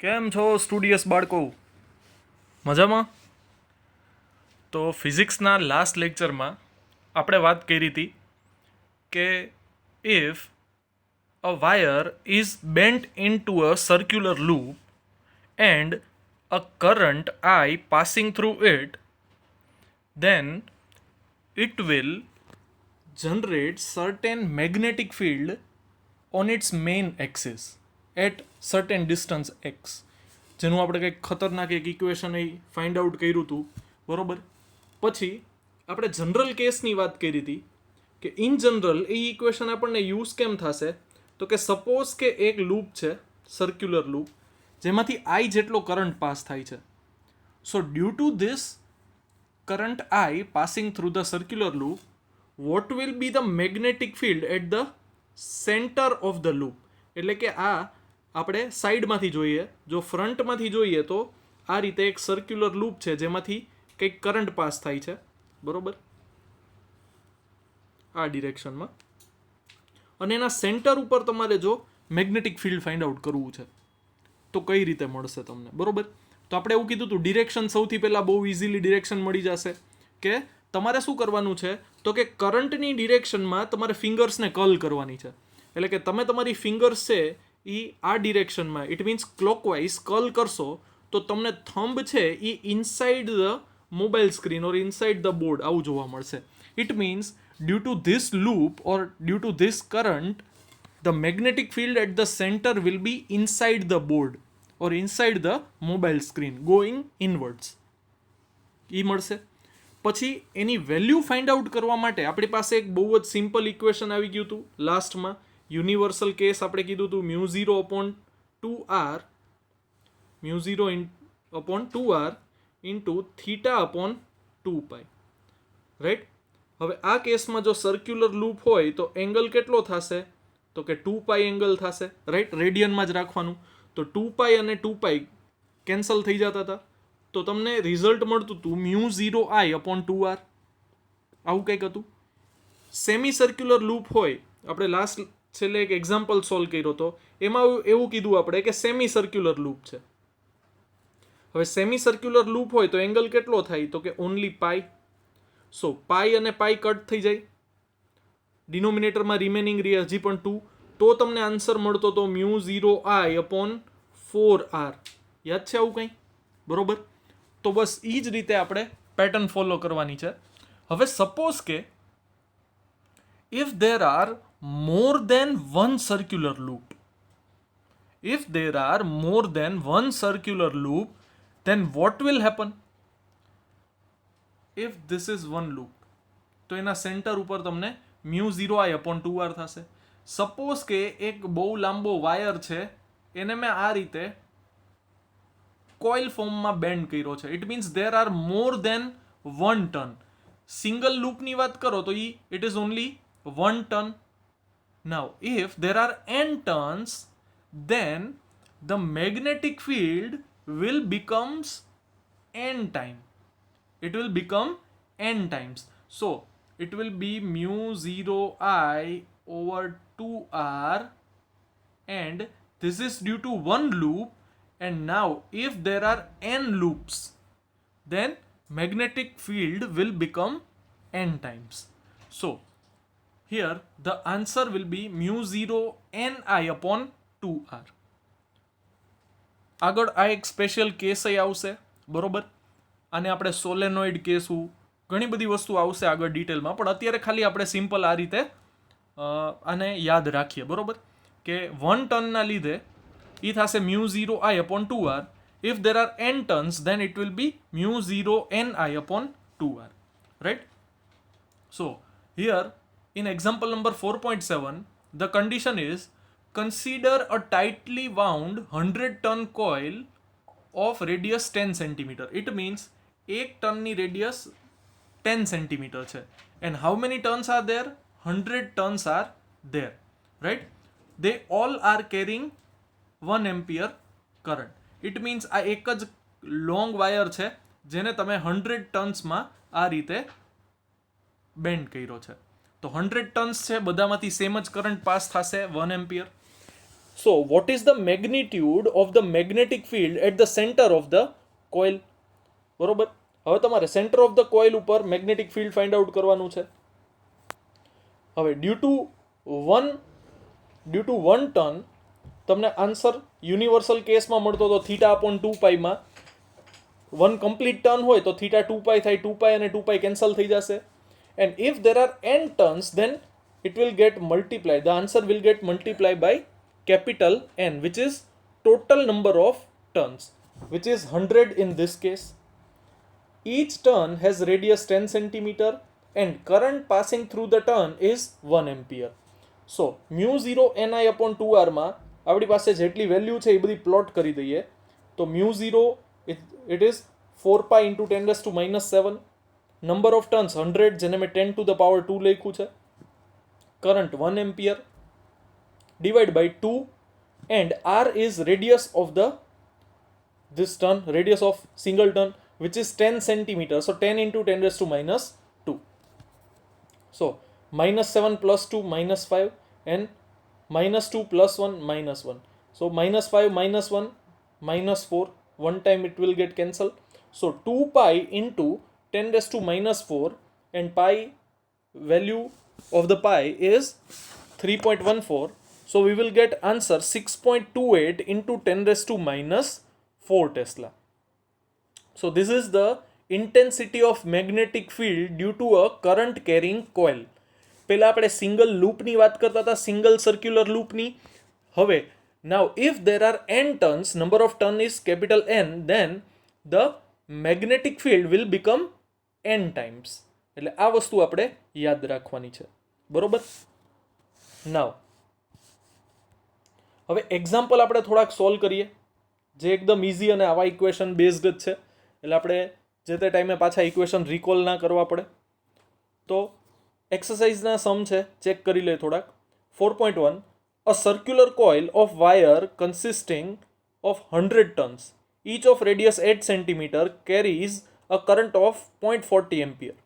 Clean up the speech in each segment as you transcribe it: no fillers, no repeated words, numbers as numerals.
કેમ છો સ્ટુડિયસ બાળકો? મજામાં? તો ફિઝિક્સના લાસ્ટ લેક્ચરમાં આપણે વાત કરી હતી કે if a wire is bent into a circular loop and a current I passing through it, then it will generate certain magnetic field on its main axis at certain distance x. જેનું આપણે કંઈક ખતરનાક એક equation એ find out કર્યું હતું, બરોબર? પછી આપણે જનરલ કેસની વાત કરી હતી કે ઇન જનરલ એ ઇક્વેશન આપણને યુઝ કેમ થશે, તો કે સપોઝ કે એક લૂપ છે, સર્ક્યુલર લૂપ, જેમાંથી આઈ જેટલો કરંટ પાસ થાય છે. So due to this current I passing through the circular loop, what will be the magnetic field at the center of the loop? એટલે કે આ આપણે સાઈડમાંથી જોઈએ, જો ફ્રન્ટમાંથી જોઈએ તો આ રીતે એક સર્ક્યુલર લૂપ છે જેમાંથી કંઈક કરંટ પાસ થાય છે, બરોબર, આ ડિરેક્શનમાં, અને એના સેન્ટર ઉપર તમારે જો મેગ્નેટિક ફિલ્ડ ફાઇન્ડ આઉટ કરવું છે તો કઈ રીતે મળશે તમને, બરોબર? તો આપણે એવું કીધું હતું ડિરેક્શન સૌથી પહેલાં બહુ ઇઝીલી ડિરેક્શન મળી જશે કે તમારે શું કરવાનું છે, તો કે કરંટની ડિરેક્શનમાં તમારે ફિંગર્સને કર્લ કરવાની છે. એટલે કે તમે તમારી ફિંગર્સ છે એ આ ડિરેક્શનમાં, ઇટ મીન્સ ક્લોકવાઇઝ કર્લ કરશો તો તમને થંબ છે એ inside the mobile screen or inside the board આવું જોવા મળશે. It means due to this loop or due to this current, the magnetic field at the center will be inside the board or inside the mobile screen going inwards. એ મળશે. પછી એની value find out કરવા માટે આપણી પાસે એક બહુ જ simple equation આવી ગયું હતું લાસ્ટમાં. યુનિવર્સલ કેસ આપણે કીધું હતું mu 0 upon 2r, mu 0 upon 2r into theta upon 2π, right? હવે આ કેસમાં જો સર્ક્યુલર લૂપ હોય તો એંગલ કેટલો થશે, તો કે 2π એંગલ થશે, રાઈટ? રેડિયનમાં જ રાખવાનું. તો 2π અને 2π કેન્સલ થઈ જતા હતા, તો તમને રિઝલ્ટ મળતું હતું મ્યુ 0I અપોન 2r, આવું કંઈક હતું. સેમી સર્ક્યુલર લૂપ હોય, આપણે લાસ્ટ છેલ્લે એક એક્ઝામ્પલ સોલ્વ કર્યો હતો, એમાં એવું કીધું આપણે કે સેમી સર્ક્યુલર લૂપ છે. હવે સેમી સર્ક્યુલર લૂપ હોય તો એંગલ કેટલો થાય, તો કે ઓનલી પાઈ. સો પાઈ અને પાઈ કટ થઈ જાય, ડિનોમિનેટરમાં રિમેનિંગ રહે હજી પણ 2, તો તમને આન્સર મળતો તો મ્યુ 0I અપોન 4r. યાદ છે આવું કંઈ, બરોબર? તો બસ એ જ રીતે આપણે પેટર્ન ફોલો કરવાની છે. હવે સપોઝ કે if there are more than one circular loop, if there are more than one circular loop, then what will happen? If this is one loop, તો એના સેન્ટર ઉપર તમને મ્યુ 0I અપોન 2r થશે. Suppose કે એક બહુ લાંબો wire છે, એને મેં આ રીતે કોઇલ ફોર્મમાં બેન્ડ કર્યો છે. It means there are more than 1 turn. Single લૂપની વાત કરો તો it is only 1 turn. Now if there are n turns, then the magnetic field will becomes n time. It will become n times. So it will be mu 0I over 2r, and this is due to one loop. And now if there are n loops, then magnetic field will become n times. So here the answer will be mu 0 ni upon 2r. આગળ આ એક special case આવશે, બરોબર? આને આપણે solenoid કહેશું, ઘણી બધી વસ્તુ આવશે આગળ ડિટેલમાં, પણ અત્યારે ખાલી આપણે સિમ્પલ આ રીતે આને યાદ રાખીએ, બરોબર? કે 1 ટર્નના લીધે એ થશે mu 0I upon 2r. If there are n turns, then it will be mu 0 ni upon 2r, right? So here in example number 4.7, the condition is consider a tightly wound 100 ton coil of radius 10 centimeter. It means 1 ટનની radius 10 centimetre છે. And how many turns are there? 100 turns are there, right? They all are carrying 1 ampere current. It means આ એક જ long wire છે જેને તમે 100 ટર્ન્સમાં આ રીતે બેન્ડ કર્યો છે. તો 100 ટર્ન્સ છે, બધામાંથી સેમ જ કરંટ પાસ થશે 1 ampere. So what is the magnitude of the magnetic field at the centre of the coil. બરોબર. હવે તમારે સેન્ટર ઓફ ધ કોઇલ ઉપર મેગ્નેટિક ફિલ્ડ ફાઇન્ડ આઉટ કરવાનું છે. હવે ડ્યુ ટુ વન ટર્ન તમને આન્સર યુનિવર્સલ કેસમાં મળતો હતો થીટા અપોન 2π માં. વન કમ્પ્લીટ ટર્ન હોય તો થીટા 2π થાય, 2π અને 2π કેન્સલ થઈ જશે. And if there are n turns then it will get multiplied, the answer will get multiplied by capital N, which is total number of turns, which is 100 in this case. Each turn has radius 10 centimeter and current passing through the turn is 1 ampere. So mu 0 ni upon 2r માં આપણી પાસે જેટલી value છે એ બધી plot કરી દઈએ. તો mu 0 it is 4π into 10 raised to minus 7. Number of turns 100, જેને મેં 10 to the power 2 લખ્યું છે. Current 1 ampere divided by 2, and r is radius of this turn, radius of single turn, which is 10 centimeter. So 10 into 10 raised to minus 2. So minus 7 plus 2 minus 5, and minus 2 plus 1 minus 1. So minus 5 minus 1 minus 4. One time it will get cancelled. So 2π into 10 raised to minus 4, and pi value of the pi is 3.14. So we will get answer 6.28 into 10 raised to minus 4 Tesla. So this is the intensity of magnetic field due to a current carrying coil. પહેલા આપણે single લૂપની વાત કરતા હતા, single circular લૂપની. હવે now if there are n turns, number of turn is capital N, then the magnetic field will become n times. એટલે આ વસ્તુ આપણે યાદ રાખવાની છે. બરોબર. નાવ હવે એક્ઝામ્પલ આપણે થોડાક સોલ્વ કરીએ જે એકદમ ઇઝી અને આવા ઇક્વેશન બેઝડ જ છે, એટલે આપણે જે તે ટાઈમે પાછા ઇક્વેશન રિકોલ ના કરવા પડે. તો એક્સરસાઇઝના સમ છે, ચેક કરી લે થોડાક. 4.1, a circular coil of wire consisting of 100 turns, each of radius 8 centimeter, carries a current of 0.40 ampere.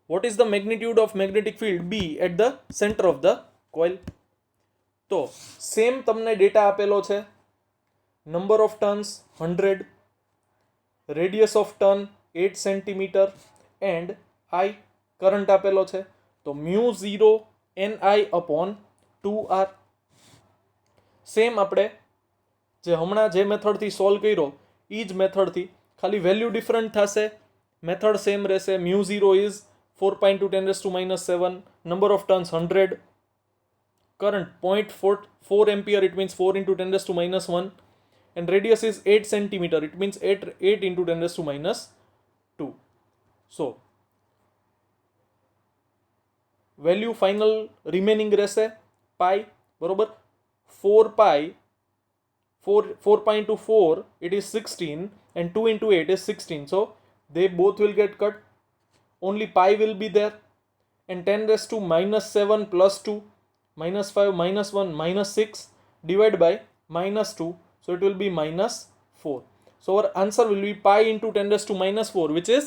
What is the magnitude of magnetic field B at the center of the coil? તો same તમને data આપેલો છે. Number of turns 100, radius of turn 8 centimetre, and I current આપેલો છે. તો mu 0 ni upon 2r. Same આપણે જે હમણાં જે મેથડથી સોલ્વ કર્યો એ જ મેથડથી, ખાલી વેલ્યુ ડિફરન્ટ થશે, મેથડ સેમ રહેશે. mu 0 is 4π into 10 raised to minus 7, number of turns 100, current 0.4 ampere, it means 4 into 10 raised to minus 1, and radius is 8 centimeter, it means 8 into 10 raised to minus 2. So value final remaining રહેશે પાઈ. બરોબર. 4π into 4 it is 16, and 2 into 8 is 16. So they both will get cut. Only pi will be there, and 10 raised to minus 7 plus 2 minus 5 minus 1 minus 6 divided by minus 2. So it will be minus 4. So our answer will be pi into 10 raised to minus 4, which is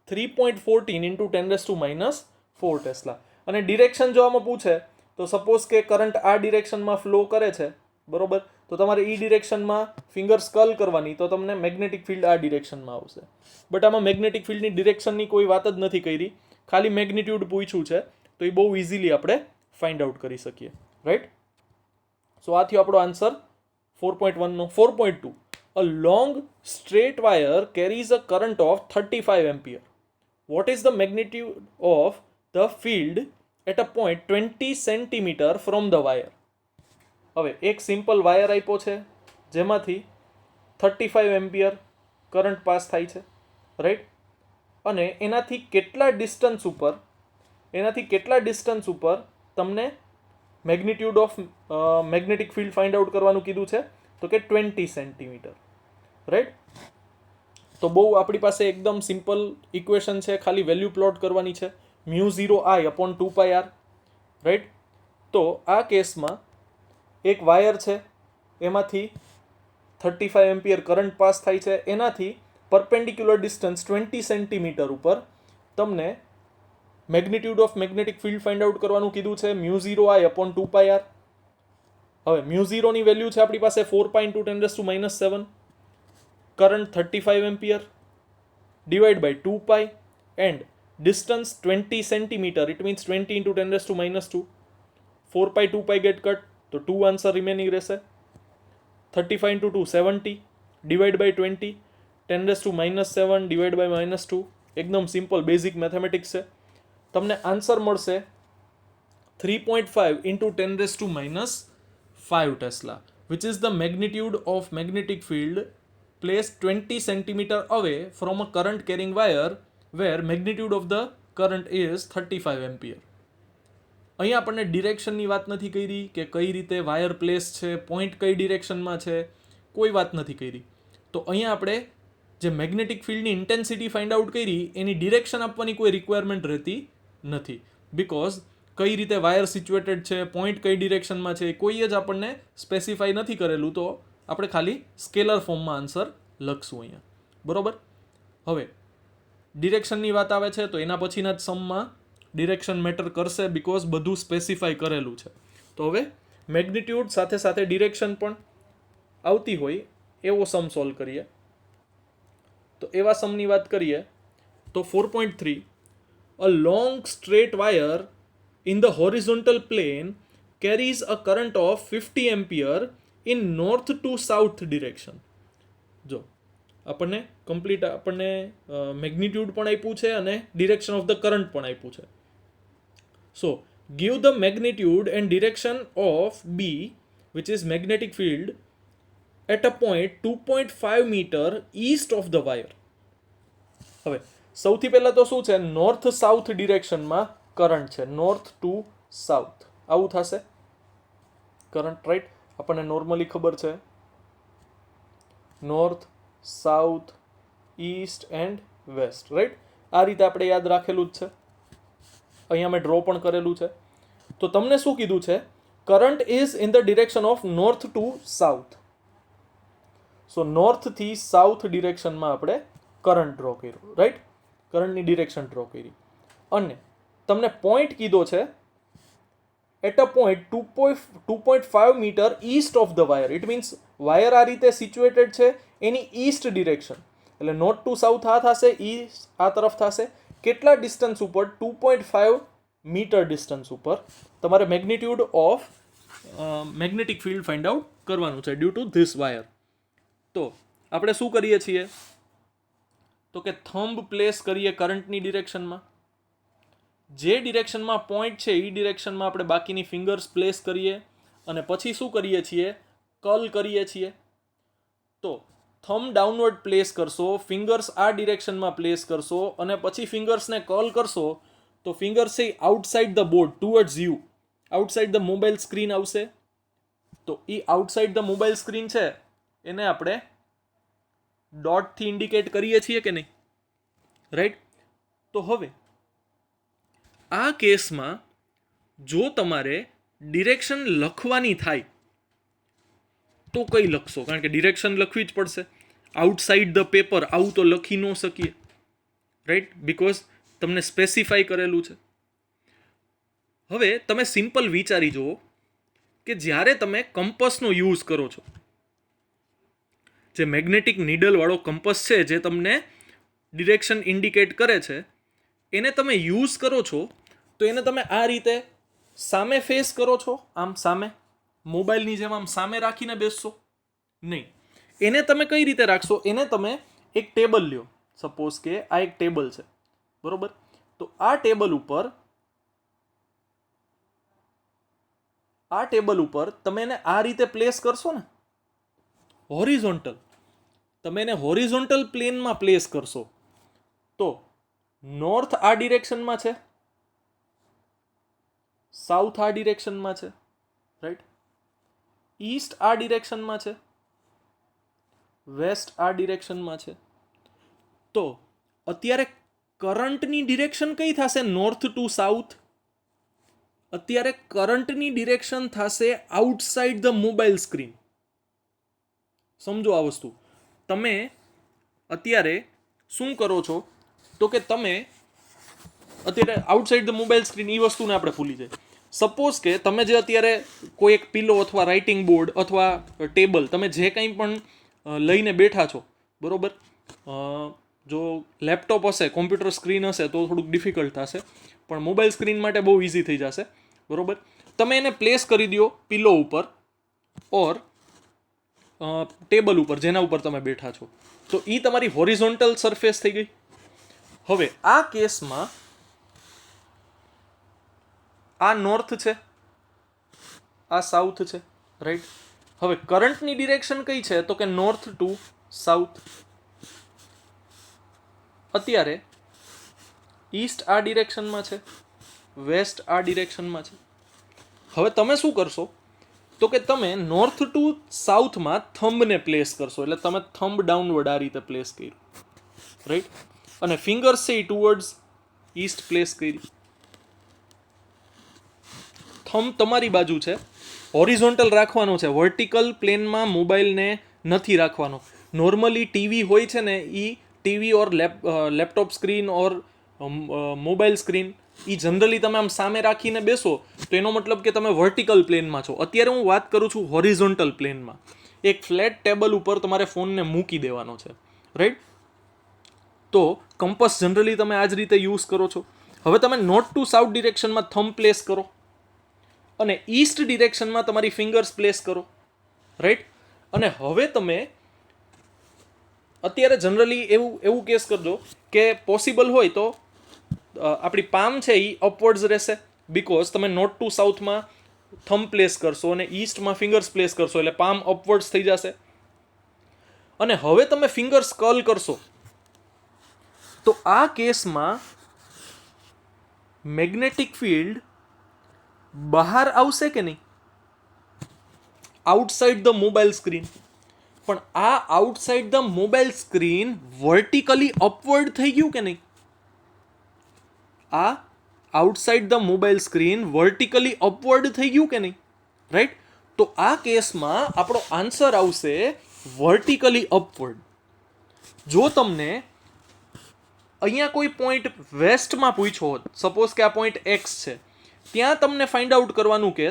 3.14 into 10 raised to minus 4 Tesla. અને direction જો આમાં પૂછે તો suppose કે current આ ડિરેક્શનમાં flow કરે છે, બરોબર, તો તમારે ઈ ડિરેક્શનમાં ફિંગર સ્કલ કરવાની, તો તમને મેગ્નેટિક ફિલ્ડ આ ડિરેક્શનમાં આવશે. બટ આમાં મેગ્નેટિક ફિલ્ડની ડિરેક્શનની કોઈ વાત જ નથી કરી, ખાલી મેગ્નિટ્યુડ પૂછ્યું છે, તો એ બહુ ઇઝીલી આપણે ફાઇન્ડ આઉટ કરી શકીએ. રાઈટ. સો આ થયો આપણો answer 4.1નો. 4.2, a long straight wire carries a current of 35 ampere. What is the magnitude of the field at a point 20 centimeter from the wire? હવે એક સિમ્પલ વાયર આપ્યો છે જેમાંથી 35 એમ્પિયર કરંટ પાસ થાય છે, રાઈટ. અને એનાથી કેટલા ડિસ્ટન્સ ઉપર તમને magnitude of magnetic field find out કરવાનું કીધું છે, તો કે 20 સેન્ટીમીટર, રાઈટ. તો બહુ આપણી પાસે એકદમ સિમ્પલ ઇક્વેશન છે, ખાલી વેલ્યુ પ્લોટ કરવાની છે. mu 0i upon 2πr, right. તો આ કેસમાં એક વાયર છે, એમાંથી 35 એમ્પિયર કરંટ પાસ થાય છે, એનાથી પરપેન્ડિક્યુલર ડિસ્ટન્સ 20 સેન્ટીમીટર ઉપર તમને magnitude of magnetic field find out કરવાનું કીધું છે, mu 0i upon 2πr. હવે μ0 ની વેલ્યુ છે આપણી પાસે 4 pi into 10⁻⁷, current 35 ampere divide by 2 pi and distance 20 centimetre, it means 20 into 10⁻², 4 pi 2 pi get cut, તો 2 આન્સર રિમેનિંગ રહેશે. 35 into 2 70 divide by 20 10⁻⁷ divide by -2. એકદમ સિમ્પલ બેઝિક મેથેમેટિક્સ છે. તમને આન્સર મળશે 3.5 into 10⁻⁵ tesla, which is the magnitude of magnetic field placed 20 centimeter away from a current carrying wire where magnitude of the current is 35 ampere. અહીંયા આપણને ડિરેક્શનની વાત નથી કરી કે કઈ રીતે વાયર પ્લેસ છે, પોઈન્ટ કઈ ડિરેક્શનમાં છે, કોઈ વાત નથી કરી. તો અહીંયા આપણે જે મેગ્નેટિક ફિલ્ડની ઇન્ટેન્સિટી ફાઇન્ડ આઉટ કરી એની ડિરેક્શન આપવાની કોઈ રિક્વાયરમેન્ટ રહેતી નથી, બિકોઝ કઈ રીતે વાયર સિચ્યુએટેડ છે, પોઈન્ટ કઈ ડિરેક્શનમાં છે, કોઈ જ આપણને સ્પેસિફાઈ નથી કરેલું. તો આપણે ખાલી સ્કેલર ફોર્મમાં આન્સર લખશું અહીંયા, બરોબર. હવે ડિરેક્શનની વાત આવે છે તો એના પછીના જ સમમાં ડિરેક્શન મેટર કરશે, બિકોઝ બધું સ્પેસિફાઈ કરેલું છે. તો હવે મેગ્નિટ્યુડ સાથે સાથે ડિરેક્શન પણ આવતી હોય એવો સમ સોલ્વ કરીએ. તો એવા સમની વાત કરીએ તો 4.3, a long straight wire in the horizontal plane carries a current of 50 ampere in north to south direction. જો આપણને કમ્પ્લીટ આપણને મેગ્નિટ્યુડ પણ આપ્યું છે અને ડિરેક્શન ઓફ ધ કરંટ પણ આપ્યું છે. સો give the magnitude and direction of B, which is magnetic field, at a point 2.5 meter east of the wire. હવે સૌથી પહેલા તો શું છે, નોર્થ સાઉથ ડિરેક્શનમાં કરંટ છે, નોર્થ ટુ સાઉથ આવું થશે કરંટ, રાઈટ. આપણને નોર્મલી ખબર છે north, south, east and west, right. આ રીતે આપણે યાદ રાખેલું જ છે. અહીંયા મેં ડ્રો પણ કરેલું છે. તો તમને શું કીધું છે, current is in the direction of north to south. So નોર્થથી સાઉથ ડિરેક્શનમાં આપણે કરંટ ડ્રો કર્યું, રાઈટ. કરંટની ડિરેક્શન ડ્રો કરી અને તમને પોઈન્ટ કીધો છે at a point 2.5 metre east of the wire. It means wire આ રીતે સિચ્યુએટેડ છે એની ઈસ્ટ ડિરેક્શન, એટલે નોર્થ ટુ સાઉથ આ થશે, ઈસ્ટ આ તરફ થશે. કેટલા ડિસ્ટન્સ ઉપર? 2.5 મીટર ડિસ્ટન્સ ઉપર તમારે magnitude of magnetic field find out કરવાનું છે ડ્યુ ટુ ધીસ વાયર. તો આપણે શું કરીએ છીએ તો કે થંબ પ્લેસ કરીએ કરંટની ડિરેક્શનમાં. જે ડિરેક્શનમાં પોઈન્ટ છે એ ડિરેક્શનમાં આપણે બાકીની ફિંગર્સ પ્લેસ કરીએ અને પછી શું કરીએ છીએ, કર્લ કરીએ છીએ. તો થંબ ડાઉનવર્ડ પ્લેસ કરશો, ફિંગર્સ આ ડિરેક્શનમાં પ્લેસ કરશો અને પછી ફિંગર્સને કર્લ કરશો તો ફિંગર્સ છે outside the board towards you, outside the mobile screen આવશે. તો એ આઉટસાઇડ ધ મોબાઈલ સ્ક્રીન છે એને આપણે ડોટથી ઇન્ડિકેટ કરીએ છીએ કે નહીં, રાઈટ. તો હવે આ કેસમાં જો તમારે ડિરેક્શન લખવાની થાય તો કઈ લખશો? કારણ કે ડિરેક્શન લખવી જ પડશે. આઉટસાઇડ ધ પેપર આવું તો લખી ન શકીએ, રાઈટ, બિકોઝ તમને સ્પેસિફાઈ કરેલું છે. હવે તમે સિમ્પલ વિચારી જુઓ કે જ્યારે તમે કંપસનો યુઝ કરો છો, જે મેગ્નેટિક નીડલવાળો કંપસ છે જે તમને ડિરેક્શન ઇન્ડિકેટ કરે છે, એને તમે યુઝ કરો છો તો એને તમે આ રીતે સામે ફેસ કરો છો, આમ સામે મોબાઈલની જેમ આમ સામે રાખીને બેસશો નહીં. એને તમે કઈ રીતે રાખશો, એને તમે એક ટેબલ લ્યો, સપોઝ કે આ એક ટેબલ છે, બરોબર. તો આ ટેબલ ઉપર તમે એને આ રીતે પ્લેસ કરશો ને, હોરિઝોન્ટલ, તમે એને હોરિઝોન્ટલ પ્લેનમાં પ્લેસ કરશો તો નોર્થ આ ડિરેક્શનમાં છે, સાઉથ આ ડિરેક્શનમાં છે, રાઈટ, ઈસ્ટ આ ડિરેક્શનમાં છે, વેસ્ટ આ ડિરેક્શનમાં છે. તો અત્યારે કરંટની ડિરેક્શન કઈ થશે? North to south. અત્યારે કરંટની ડિરેક્શન થશે આઉટસાઇડ ધ મોબાઈલ સ્ક્રીન. સમજો આ વસ્તુ. તમે અત્યારે શું કરો છો તો કે તમે અત્યારે આઉટસાઇડ ધ મોબાઈલ સ્ક્રીન, એ વસ્તુને આપણે ભૂલી જાય. સપોઝ કે તમે જે અત્યારે કોઈ એક પિલો અથવા રાઇટિંગ બોર્ડ અથવા ટેબલ તમે જે કંઈ પણ લઈને બેઠા છો, બરોબર, જો લેપટોપ હશે, કોમ્પ્યુટર સ્ક્રીન હશે તો થોડુંક ડિફિકલ્ટ થશે, પણ મોબાઈલ સ્ક્રીન માટે બહુ ઇઝી થઈ જશે, બરોબર. તમે એને પ્લેસ કરી દો પિલો ઉપર ઓર ટેબલ ઉપર જેના ઉપર તમે બેઠા છો, તો એ તમારી હોરિઝોન્ટલ સરફેસ થઈ ગઈ. હવે આ કેસમાં આ નોર્થ છે, આ સાઉથ છે, રાઈટ. હવે કરંટની ડિરેક્શન કઈ છે તો કે નોર્થ ટુ સાઉથ. અત્યારે ઈસ્ટ આ ડિરેક્શનમાં છે, વેસ્ટ આ ડિરેક્શનમાં છે. હવે તમે શું કરશો તો કે તમે નોર્થ ટુ સાઉથમાં થંબને પ્લેસ કરશો, એટલે તમે થંબ ડાઉનવર્ડ આ રીતે પ્લેસ કર્યું, રાઈટ. અને ફિંગર્સ છે એ ટુવર્ડ્સ ઈસ્ટ પ્લેસ કરી. થંબ તમારી બાજુ છે, હોરિઝોન્ટલ રાખવાનો છે, વર્ટિકલ પ્લેનમાં મોબાઈલને નથી રાખવાનો. નોર્મલી ટીવી હોય છે ને, એ ટીવી ઓર લેપટોપ સ્ક્રીન ઓર મોબાઈલ સ્ક્રીન એ જનરલી તમે આમ સામે રાખીને બેસો તો એનો મતલબ કે તમે વર્ટિકલ પ્લેનમાં છો. અત્યારે હું વાત કરું છું હોરિઝોન્ટલ પ્લેનમાં. એક ફ્લેટ ટેબલ ઉપર તમારે ફોનને મૂકી દેવાનો છે, રાઈટ. તો કમ્પસ જનરલી તમે આ જ રીતે યુઝ કરો છો. હવે તમે નોર્થ ટુ સાઉથ ડિરેક્શનમાં થંબ પ્લેસ કરો અને ઈસ્ટ ડિરેક્શનમાં તમારી ફિંગર્સ પ્લેસ કરો, રાઈટ. અને હવે તમે અત્યારે જનરલી એવું કેસ કરજો કે પોસિબલ હોય તો આપણી પામ છે એ અપવર્ડ્સ રહેશે, બીકોઝ તમે નોર્થ ટુ સાઉથમાં થંબ પ્લેસ કરશો અને ઈસ્ટમાં ફિંગર્સ પ્લેસ કરશો એટલે પામ અપવર્ડ્સ થઈ જશે. અને હવે તમે ફિંગર્સ કર્લ કરશો તો આ કેસમાં મેગ્નેટિક ફિલ્ડ બહાર આવશે કે નહીં, આઉટસાઇડ ધ મોબાઈલ સ્ક્રીન. પણ આ outside the mobile screen vertically upward થઈ ગયું કે નહીં, આ outside the mobile screen vertically upward થઈ ગયું કે નહીં, રાઈટ. તો આ કેસમાં આપણો આન્સર આવશે વર્ટિકલી અપવર્ડ. જો તમને અહીંયા કોઈ પોઈન્ટ વેસ્ટમાં પૂછ્યો હોત, સપોઝ કે આ પોઈન્ટ એક્સ છે, ત્યાં તમને ફાઇન્ડ આઉટ કરવાનું કે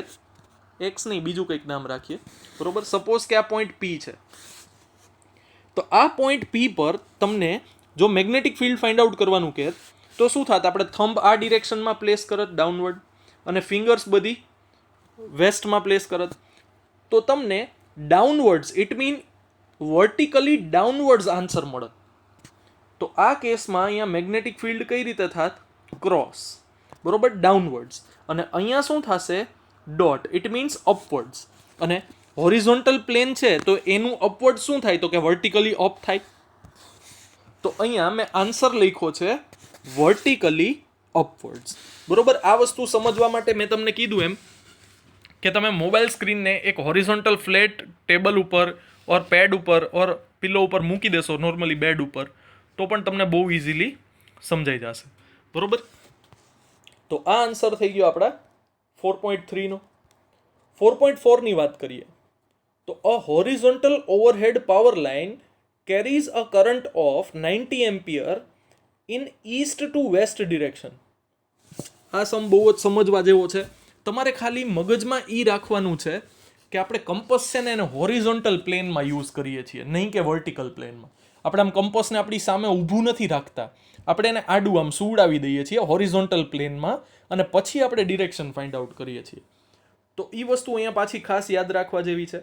એક્સ નહીં બીજું કંઈક નામ રાખીએ, બરોબર. સપોઝ કે આ પોઈન્ટ પી છે, તો આ પોઈન્ટ પી પર તમને જો મેગ્નેટિક ફિલ્ડ ફાઇન્ડ આઉટ કરવાનું કે તો શું થાત, આપણે થંબ આ ડિરેક્શનમાં પ્લેસ કરત ડાઉનવર્ડ અને ફિંગર્સ બધી વેસ્ટમાં પ્લેસ કરત, તો તમને ડાઉનવર્ડ્સ ઇટ મીન વર્ટિકલી ડાઉનવર્ડ્સ આન્સર મળત. તો આ કેસમાં અહીંયા મેગ્નેટિક ફિલ્ડ કઈ રીતે થાત, ક્રોસ, બરોબર, ડાઉનવર્ડ્સ. અને અહીંયા શું થશે, ડોટ, ઇટ મીન્સ અપવર્ડ્સ. અને હોરિઝોન્ટલ પ્લેન છે તો એનું અપવર્ડ શું થાય તો કે વર્ટિકલી અપ થાય. તો અહીંયા મેં આન્સર લખ્યો છે વર્ટિકલી અપવર્ડ્સ, બરોબર. આ વસ્તુ સમજવા માટે મેં તમને કીધું એમ કે તમે મોબાઈલ સ્ક્રીનને એક હોરિઝોન્ટલ ફ્લેટ ટેબલ ઉપર ઓર પેડ ઉપર ઓર પિલો ઉપર મૂકી દેશો, નોર્મલી બેડ ઉપર, તો પણ તમને બહુ ઇઝીલી સમજાઈ જશે, બરોબર. તો આ આન્સર થઈ ગયો આપણા 4.3નો. 4.4ની વાત કરીએ તો a horizontal overhead power line carries a current of 90 ampere in east to west direction. આ બહુ જ સમજવા જેવો છે. તમારે ખાલી મગજમાં ઈ રાખવાનું છે કે આપણે કંપસ છે ને એને હોરિઝોન્ટલ પ્લેનમાં યુઝ કરીએ છીએ, નહીં કે વર્ટિકલ પ્લેનમાં. આપણે આમ કંપસને આપણી સામે ઊભું નથી રાખતા, આપણે એને આડું આમ સુવડાવી દઈએ છીએ હોરિઝોન્ટલ પ્લેનમાં અને પછી આપણે ડિરેક્શન ફાઇન્ડ આઉટ કરીએ છીએ. તો એ વસ્તુ અહીંયા પાછી ખાસ યાદ રાખવા જેવી છે.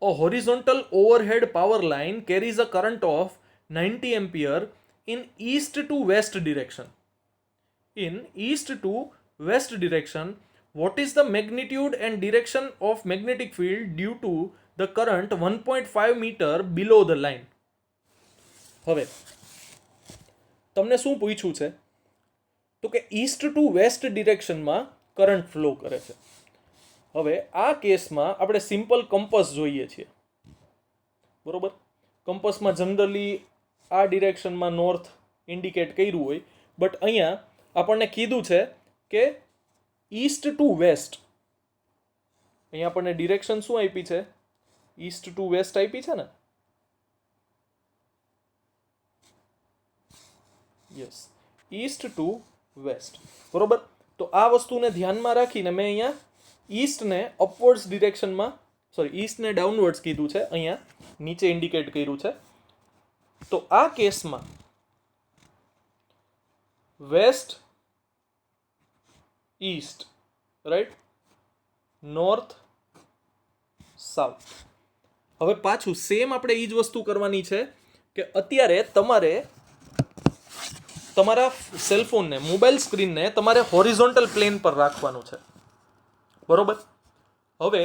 A horizontal overhead power line carries a current of 90 ampere in east to west direction. In east to west direction, what is the magnitude and direction of magnetic field due to the current 1.5 meter below the line? હવે તમને શું પૂછ્યું છે તો કે east to west ડિરેક્શનમાં current flow કરે છે. હવે આ કેસમાં આપણે સિમ્પલ કંપસ જોઈએ છીએ, બરોબર. કંપસમાં જનરલી આ ડિરેક્શનમાં નોર્થ ઇન્ડિકેટ કર્યું હોય, બટ અહીંયા આપણને કીધું છે કે ઈસ્ટ ટુ વેસ્ટ. અહીંયા આપણને ડિરેક્શન શું આપી છે, ઈસ્ટ ટુ વેસ્ટ આપી છે ને, યસ, ઈસ્ટ ટુ વેસ્ટ, બરોબર. તો આ વસ્તુને ધ્યાનમાં રાખીને મેં અહીંયા ઈસ્ટને અપવર્ડ્સ ડિરેક્શનમાં ઈસ્ટને ડાઉનવર્ડ્સ કીધું છે, અહીંયા નીચે ઇન્ડિકેટ કર્યું છે. તો આ કેસમાં west east, right, north south. હવે પાછું સેમ આપણે એ જ વસ્તુ કરવાની છે કે અત્યારે તમારે તમારા સેલફોનને, મોબાઈલ સ્ક્રીનને તમારે હોરિઝોન્ટલ પ્લેન પર રાખવાનું છે, બરોબર. હવે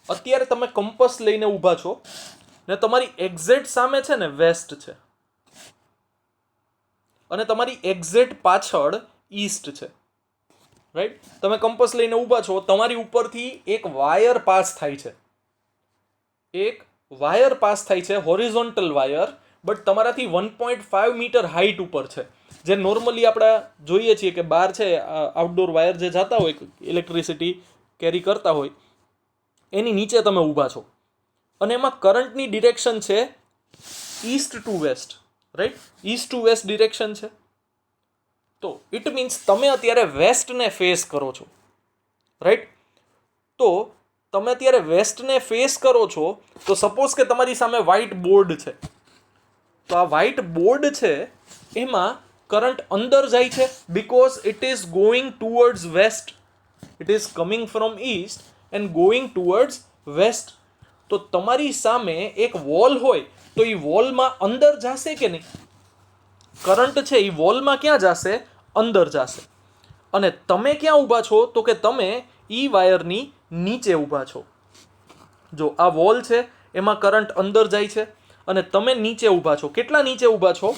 અત્યારે તમે કંપસ લઈને ઊભા છો ને તમારી એક્ઝેક્ટ સામે છે ને વેસ્ટ છે અને તમારી એક્ઝેક્ટ પાછળ ઈસ્ટ છે, રાઈટ. તમે કંપસ લઈને ઊભા છો, તમારી ઉપરથી એક વાયર પાસ થાય છે, હોરિઝોન્ટલ વાયર, બટ તમારાથી 1.5 મીટર હાઈટ ઉપર છે. જે નોર્મલી આપણે જોઈએ છીએ કે બહાર છે આઉટડોર વાયર જે જતા હોય, ઇલેક્ટ્રિસિટી કેરી કરતા હોય, એની નીચે તમે ઊભા છો અને એમાં કરંટની ડિરેક્શન છે east to west, right, east to west direction છે. તો ઇટ મીન્સ તમે અત્યારે વેસ્ટને ફેસ કરો છો, રાઈટ. તો તમે અત્યારે વેસ્ટને ફેસ કરો છો, તો સપોઝ કે તમારી સામે વ્હાઇટ બોર્ડ છે, તો આ વ્હાઇટ બોર્ડ છે એમાં કરંટ અંદર જાય છે because it is going towards west, it is coming from east and going towards west. તો તમારી સામે એક વોલ હોય તો એ વોલમાં અંદર જશે કે નહીં? કરંટ છે એ વોલમાં ક્યાં જશે? અંદર જશે. અને તમે ક્યાં ઊભા છો? તો કે તમે ઈ વાયરની નીચે ઊભા છો. જો આ વોલ છે એમાં કરંટ અંદર જાય છે અને તમે નીચે ઊભા છો. કેટલા નીચે ઊભા છો?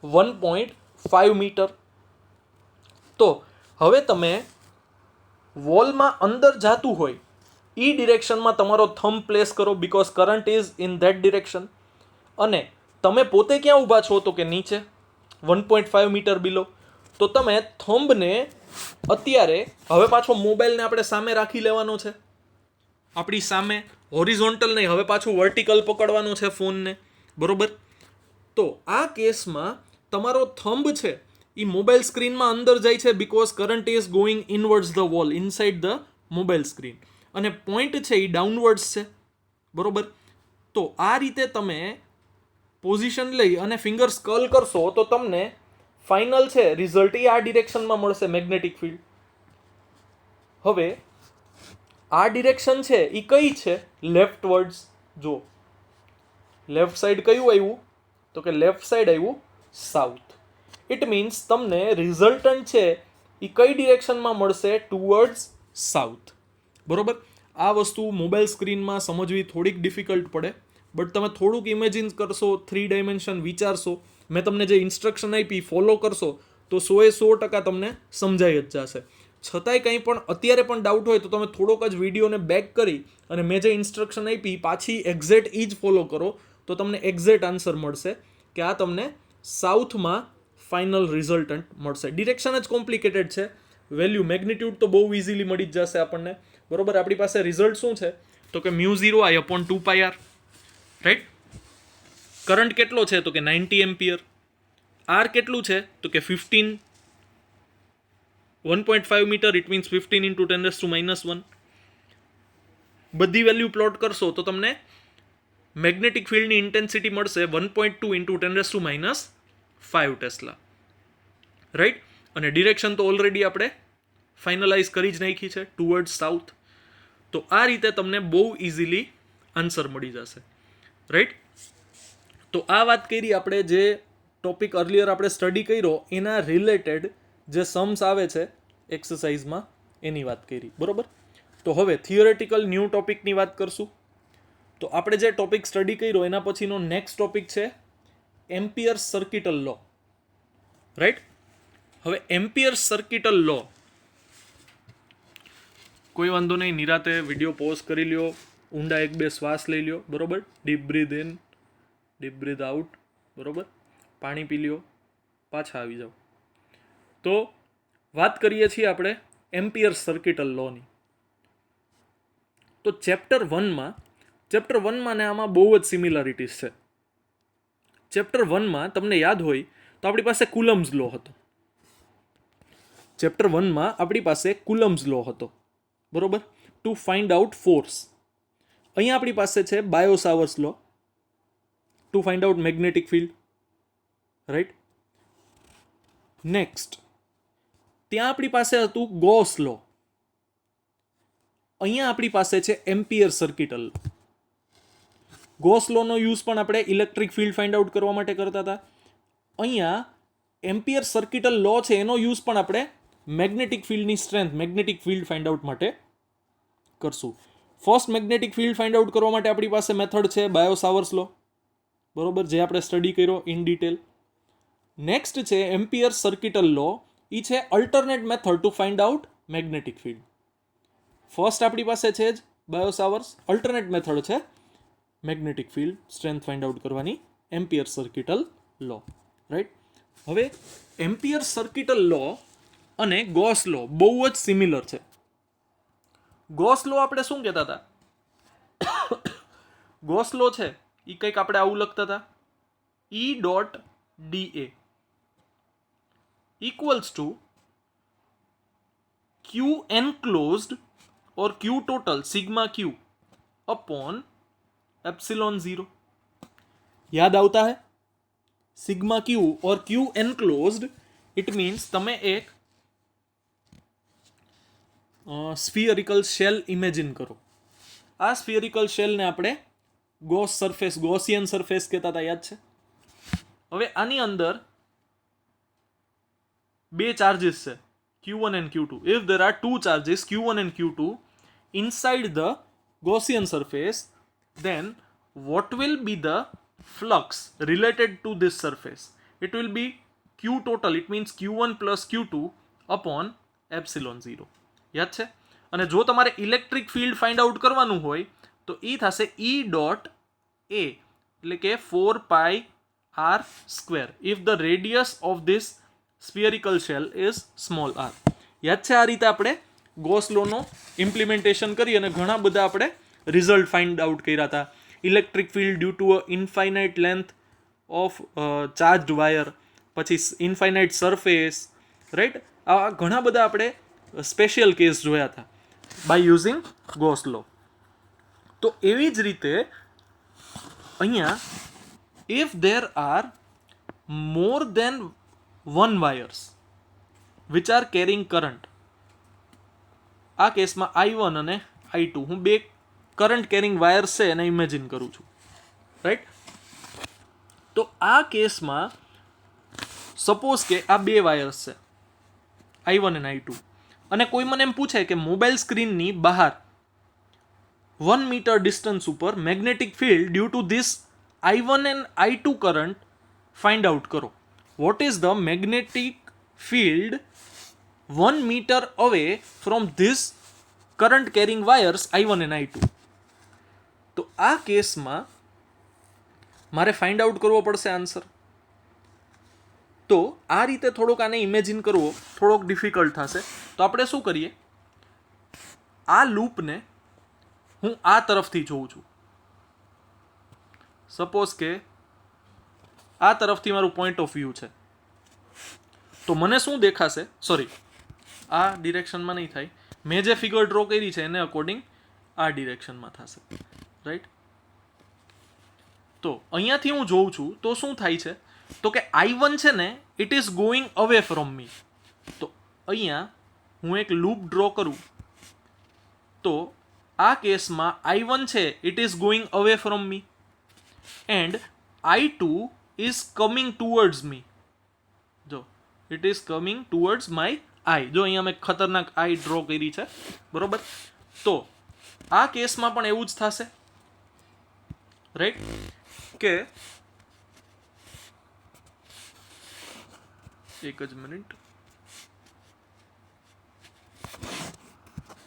1.5 મીટર. તો હવે તમે વોલમાં અંદર જાતું હોય ઈ ડિરેક્શનમાં તમારો થંબ પ્લેસ કરો because current is in that direction. અને તમે પોતે ક્યાં ઊભા છો? તો કે નીચે 1.5 મીટર બિલો. તો તમે થંબને અત્યારે હવે પાછો મોબાઈલને આપણે સામે રાખી લેવાનો છે, આપણી સામે, હોરિઝોન્ટલ નહીં, હવે પાછું વર્ટિકલ પકડવાનું છે ફોનને, બરોબર. તો આ કેસમાં તમારો થંબ છે એ મોબાઈલ સ્ક્રીનમાં અંદર જાય છે because current is going inwards the wall, inside the mobile screen. અને પોઈન્ટ છે એ ડાઉનવર્ડ્સ છે, બરોબર. તો આ રીતે તમે પોઝિશન લઈ અને ફિંગર સ્કર્લ કરશો તો તમને ફાઇનલ છે રિઝલ્ટ એ આ ડિરેક્શનમાં મળશે, મેગ્નેટિક ફિલ્ડ. હવે આ ડિરેક્શન છે એ કઈ છે? લેફ્ટવર્ડ્સ. જો લેફ્ટ સાઈડ કયું આવ્યું? તો કે લેફ્ટ સાઈડ આવ્યું સાઉથ. ઇટ મીન્સ તમને રિઝલ્ટન્ટ છે એ કઈ ડિરેક્શનમાં મળશે? ટુવર્ડ્સ સાઉથ, બરોબર. આ વસ્તુ મોબાઈલ સ્ક્રીનમાં સમજવી થોડીક ડિફિકલ્ટ પડે, બટ તમે થોડુંક ઇમેજિન કરશો, 3 ડાયમેન્શન વિચારશો, મેં તમને જે ઇન્સ્ટ્રક્શન આપી ફોલો કરશો તો 100% તમને સમજાઈ જ જશે. છતાંય કંઈ પણ અત્યારે પણ ડાઉટ હોય તો તમે થોડોક જ વિડીયોને બેક કરી અને મેં જે ઇન્સ્ટ્રક્શન આપી પાછી એક્ઝેક્ટ એ જ ફોલો કરો તો તમને એક્ઝેક્ટ આન્સર મળશે કે આ તમને સાઉથમાં ફાઇનલ રિઝલ્ટન્ટ મળશે. ડિરેક્શન જ કોમ્પ્લિકેટેડ છે, વેલ્યુ મેગ્નિટ્યુડ તો બહુ ઇઝીલી મળી જ જશે આપણને, બરોબર. આપણી પાસે રિઝલ્ટ શું છે? તો કે μ0I/2πr, રાઈટ. કરંટ કેટલો છે? તો કે 90 એમ્પિયર. આર કેટલું છે? તો કે 15. 1.5 મીટર, ઇટ મીન્સ 15 × 10⁻⁻1. બધી વેલ્યુ પ્લોટ કરશો તો તમને મેગ્નેટિક ફિલ્ડની ઇન્ટેન્સિટી મળશે 1.2 × 10⁻5 ટેસ્લા, રાઈટ. અને ડિરેક્શન તો ઓલરેડી આપણે ફાઇનલાઇઝ કરી જ નાખી છે, ટુવર્ડ સાઉથ. તો આ રીતે તમને બહુ ઇઝીલી આન્સર મળી જશે, રાઈટ. તો આ વાત કરી આપણે, જે ટોપિક અર્લિયર આપણે સ્ટડી કર્યો એના રિલેટેડ જે સમ્સ આવે છે એક્સરસાઇઝમાં એની વાત કરી, બરોબર. તો હવે થિયોરેટિકલ ન્યૂ ટોપિકની વાત કરશું. તો આપણે જે ટોપિક સ્ટડી કર્યો એના પછીનો નેક્સ્ટ ટોપિક છે એમ્પિયર સર્કિટલ લો, રાઈટ. હવે એમ્પિયર સર્કિટલ લો, કોઈ વાંધો નહીં, નિરાતે વિડીયો પોઝ કરી લ્યો, ઊંડા 1-2 શ્વાસ લઈ લ્યો, બરોબર. Deep breath in, deep breath out, બરોબર. પાણી પી લ્યો, પાછા આવી જાઓ. તો વાત કરીએ છીએ આપણે એમ્પિયર સર્કિટલ લોની. તો ચેપ્ટર 1માં ને આમાં બહુ જ સિમિલારિટીઝ છે. ચેપ્ટર 1માં તમને યાદ હોય તો આપણી પાસે કુલમ્સ લો હતો. ચેપ્ટર 1માં આપણી પાસે કુલમ્સ લો હતો, બરોબર, ટુ ફાઇન્ડ આઉટ ફોર્સ. અહીંયા આપણી પાસે છે Biot Savart's law to find out magnetic field, right. Next ત્યાં આપણી પાસે હતું ગોસ લો. અહીંયા આપણી પાસે છે એમ્પિયર સર્કિટલ લો. ગોસ લોનો યુઝ પણ આપણે ઇલેક્ટ્રિક ફિલ્ડ ફાઇન્ડ આઉટ કરવા માટે કરતા હતા. અહીંયા એમ્પિયર સર્કિટલ લો છે એનો યુઝ પણ આપણે મેગ્નેટિક ફિલ્ડની strength, magnetic field find out માટે કરશું. First magnetic field find out કરવા માટે આપણી પાસે મેથડ છે બાયો સાવર્સ લો, બરોબર, જે આપણે સ્ટડી કર્યો ઇન ડિટેલ. નેક્સ્ટ છે એમ્પિયર સર્કિટલ લો, એ છે alternate method two find out magnetic field. First આપણી પાસે છે જ બાયો સાવર્સ, અલ્ટરનેટ મેથડ છે magnetic field strength find out કરવાની એમ્પિયર સર્કિટલ લો, રાઈટ. હવે એમ્પિયર સર્કિટલ લો અને ગોસ લો બહુ જ સિમિલર છે. ગોસ લો આપણે શું કહેતા હતા? ગોસ લો છે એ કંઈક આપણે આવું લખતા હતા, E dot DA equals to Q enclosed और Q total sigma Q upon epsilon 0. याद આવતા है? सिग्मा Q और Q enclosed इट मीन्स તમે એક સ્ફિયરિકલ શેલ ઇમેજિન કરો. આ સ્ફિયરિકલ શેલને આપણે ગોસ સરફેસ, ગોસિયન સરફેસ કહેતા હતા, યાદ છે? હવે આની અંદર બે ચાર્જીસ છે, Q1 and Q2. If there are two charges Q1 and Q2 inside the Gaussian surface, then what will be the flux related to this surface? It will be Q total, it means Q1 plus Q2 upon epsilon 0. યાદ છે? અને જો તમારે electric field find out કરવાનું હોય તો એ થશે E dot A, એટલે કે 4πr² if the radius of this spherical shell is small r. યાદ છે? આ રીતે આપણે ગોસ લોનો ઇમ્પ્લિમેન્ટેશન કરી અને ઘણા બધા આપણે રિઝલ્ટ ફાઇન્ડ આઉટ કર્યા હતા. Electric field due to a infinite length of charged wire, પછી ઇન્ફાઇનાઇટ સરફેસ, રાઈટ. આ ઘણા બધા આપણે સ્પેશિયલ કેસ જોયા હતા બાય યુઝિંગ ગોસ લો. તો એવી જ રીતે અહીંયા if there are more than one wires which are carrying current, આ કેસમાં I1 અને I2, હું બે કરંટ કેરિંગ વાયર્સ છે એને ઇમેજિન કરું છું, રાઈટ. તો આ કેસમાં સપોઝ કે આ બે વાયર્સ છે I1 અને I2, અને કોઈ મને એમ પૂછે કે મોબાઈલ સ્ક્રીનની બહાર 1 મીટર ડિસ્ટન્સ ઉપર magnetic field due to this I1 and I2 current find out કરો. What is the magnetic field 1 metre away from this current carrying wires I1 and I2? તો આ કેસમાં મારે ફાઇન્ડ આઉટ કરવો પડશે આન્સર. તો આ રીતે થોડોક આને ઇમેજિન કરવો થોડોક ડિફિકલ્ટ થશે. તો આપણે શું કરીએ, આ લૂપને હું આ તરફથી જોઉં છું. સપોઝ કે આ તરફથી મારું પોઈન્ટ ઓફ વ્યૂ છે, તો મને શું દેખાશે? સોરી, આ ડિરેક્શનમાં નહીં થાય, મેં જે ફિગર ડ્રો કરી છે એને અકોર્ડિંગ આ ડિરેક્શનમાં થશે, રાઈટ. તો અહીંયાથી હું જોઉં છું તો શું થાય છે, તો કે I1 છે ને it is going away from મી. તો અહીંયા હું એક લૂપ ડ્રો કરું તો આ કેસમાં I1 છે it is going away from me and I2 is coming towards me. જો it is coming towards my eye. જો અહીંયા મેં ખતરનાક આઈ ડ્રો કરી છે, બરોબર. તો આ કેસમાં પણ એવું જ થશે, રાઈટ, કે એક જ મિનિટ,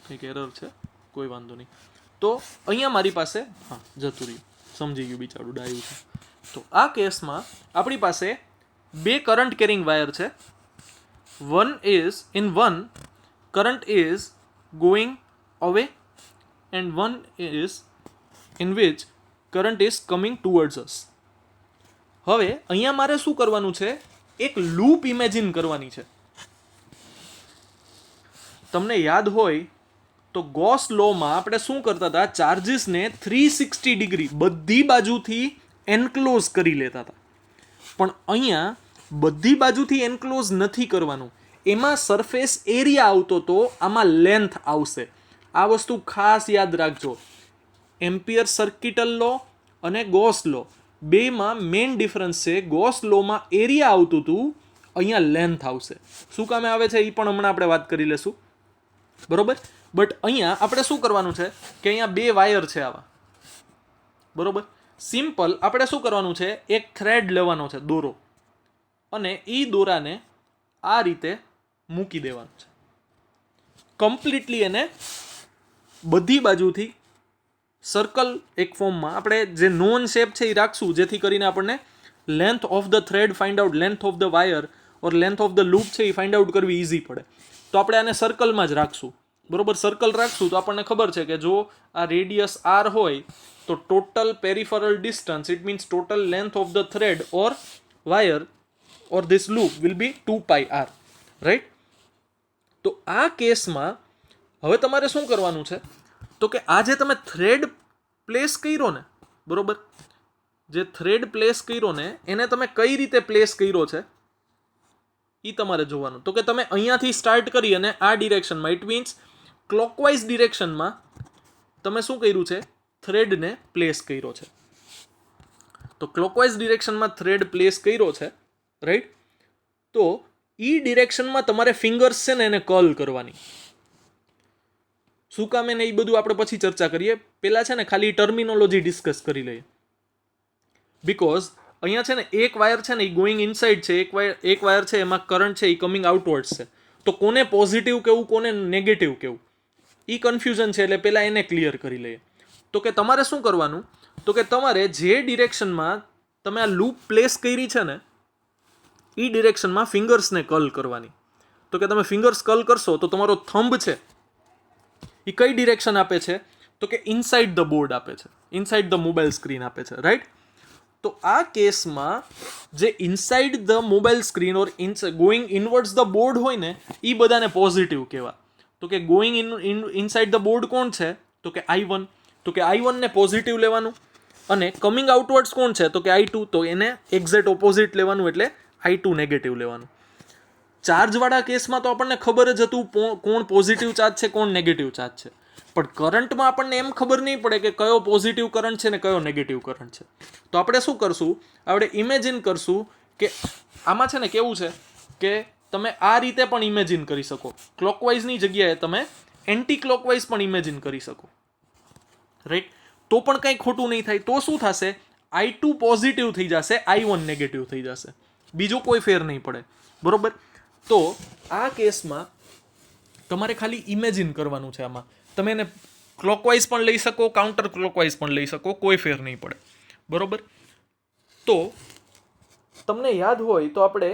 કંઈક એરર છે, કોઈ વાંધો નહીં. તો અહીંયા મારી પાસે, હા જતું રહ્યું, સમજી ગયું, બિચારું ડાયું છે. તો આ કેસમાં આપણી પાસે બે કરંટ કેરિંગ વાયર છે. One is in one current is going away and one is in which current is coming towards us. હવે અહીંયા મારે શું કરવાનું છે, એક લૂપ ઇમેજિન કરવાની છે. તમને યાદ હોય તો ગોસ લોમાં આપણે શું કરતા હતા, ચાર્જીસને 360 ડિગ્રી બધી બાજુથી એન્ક્લોઝ કરી લેતા હતા. પણ અહીંયા બધી બાજુથી એન્ક્લોઝ નથી કરવાનું, એમાં સરફેસ એરિયા આવતો તો આમાં લેન્થ આવશે. આ વસ્તુ ખાસ યાદ રાખજો. એમ્પિયર સર્કિટલ લો અને ગોસ લો બેમાં મેઇન ડિફરન્સ છે. ગોસ લોમાં એરિયા આવતું હતું, અહીંયા લેન્થ આવશે. શું કામે આવે છે એ પણ હમણાં આપણે વાત કરી લેશું, બરોબર. બટ અહીંયા આપણે શું કરવાનું છે કે અહીંયા બે વાયર છે આવા, બરોબર. સિમ્પલ આપણે શું કરવાનું છે, એક થ્રેડ લેવાનો છે, દોરો, અને એ દોરાને આ રીતે મૂકી દેવાનું છે. કમ્પ્લીટલી એને બધી બાજુથી સર્કલ એક ફોર્મમાં આપણે જે નોન શેપ છે એ રાખશું, જેથી કરીને આપણને length of the thread find out, length of the wire or length of the loop છે એ ફાઇન્ડ આઉટ કરવી ઇઝી પડે. તો આપણે આને સર્કલમાં જ રાખશું, બરોબર. સર્કલ રાખશું તો આપણને ખબર છે કે જો આ રેડિયસ આર હોય તો total peripheral distance, it means total length of the thread or wire or this loop will be 2πr, right. તો આ કેસમાં હવે તમારે શું કરવાનું છે, તો કે આ જે તમે થ્રેડ પ્લેસ કર્યો ને, બરોબર, જે થ્રેડ પ્લેસ કર્યો ને એને તમે કઈ રીતે પ્લેસ કર્યો છે એ તમારે જોવાનું. તો કે તમે અહીંયાથી સ્ટાર્ટ કરી અને આ ડિરેક્શનમાં, ઇટ મીન્સ ક્લોકવાઇઝ ડિરેક્શનમાં તમે શું કર્યું છે, થ્રેડને પ્લેસ કર્યો છે. તો ક્લોકવાઇઝ ડિરેક્શનમાં થ્રેડ પ્લેસ કર્યો છે, રાઈટ. તો એ ડિરેક્શનમાં તમારે ફિંગર્સ છે ને એને કર્લ કરવાની. શું કામ એને એ બધું આપણે પછી ચર્ચા કરીએ, પહેલાં છે ને ખાલી ટર્મિનોલોજી ડિસ્કસ કરી લઈએ. બિકોઝ અહીંયા છે ને એક વાયર છે ને એ ગોઈંગ ઇનસાઇડ છે, એક વાયર છે એમાં કરંટ છે એ કમિંગ આઉટવર્ડ્સ છે. તો કોને પોઝિટિવ કહેવું કોને નેગેટિવ કહેવું એ કન્ફ્યુઝન છે, એટલે પહેલાં એને ક્લિયર કરી લઈએ. તો કે તમારે શું કરવાનું, તો કે તમારે જે ડિરેક્શનમાં તમે આ લૂપ પ્લેસ કરી છે ને એ ડિરેક્શનમાં ફિંગર્સને કર્લ કરવાની. તો કે તમે ફિંગર્સ કર્લ કરશો તો તમારો થંબ છે એ કઈ ડિરેક્શન આપે છે, તો કે ઇનસાઇડ ધ બોર્ડ આપે છે, ઇનસાઇડ ધ મોબાઈલ સ્ક્રીન આપે છે, રાઈટ. તો આ કેસમાં જે inside the mobile screen or going inwards the board હોય ને એ બધાને પોઝિટિવ કહેવા. તો કે ગોઈંગ ઇનસાઇડ ધ બોર્ડ કોણ છે, તો કે I1, તો કે I1 ને પોઝિટિવ લેવાનું, અને કમિંગ આઉટવર્ડ્સ કોણ છે, તો કે I2, તો એને એક્ઝેક્ટ ઓપોઝિટ લેવાનું, એટલે I2 નેગેટિવ લેવાનું. ચાર્જવાળા કેસમાં તો આપણને ખબર જ હતું કોણ પોઝિટિવ ચાર્જ છે કોણ નેગેટિવ ચાર્જ છે, પણ કરંટમાં આપણને એમ ખબર નહીં પડે કે કયો પોઝિટિવ કરંટ છે ને કયો નેગેટિવ કરંટ છે. તો આપણે શું કરશું, આપણે ઇમેજિન કરશું કે આમાં છે ને કેવું છે કે તમે આ રીતે પણ ઇમેજિન કરી શકો, ક્લોકવાઇઝની જગ્યાએ તમે એન્ટી ક્લોકવાઇઝ પણ ઇમેજિન કરી શકો, રાઈટ. તો પણ કંઈ ખોટું નહીં થાય. તો શું થશે, I2 પોઝિટિવ થઈ જશે, I1 નેગેટિવ થઈ જશે, બીજો કોઈ ફેર નહીં પડે, બરોબર. તો આ કેસમાં તમારે ખાલી ઇમેજિન કરવાનું છે. આમાં તમે એને ક્લોકવાઇઝ પણ લઈ શકો, કાઉન્ટર ક્લોકવાઇઝ પણ લઈ શકો, કોઈ ફેર નહીં પડે, બરોબર. તો તમને યાદ હોય તો આપણે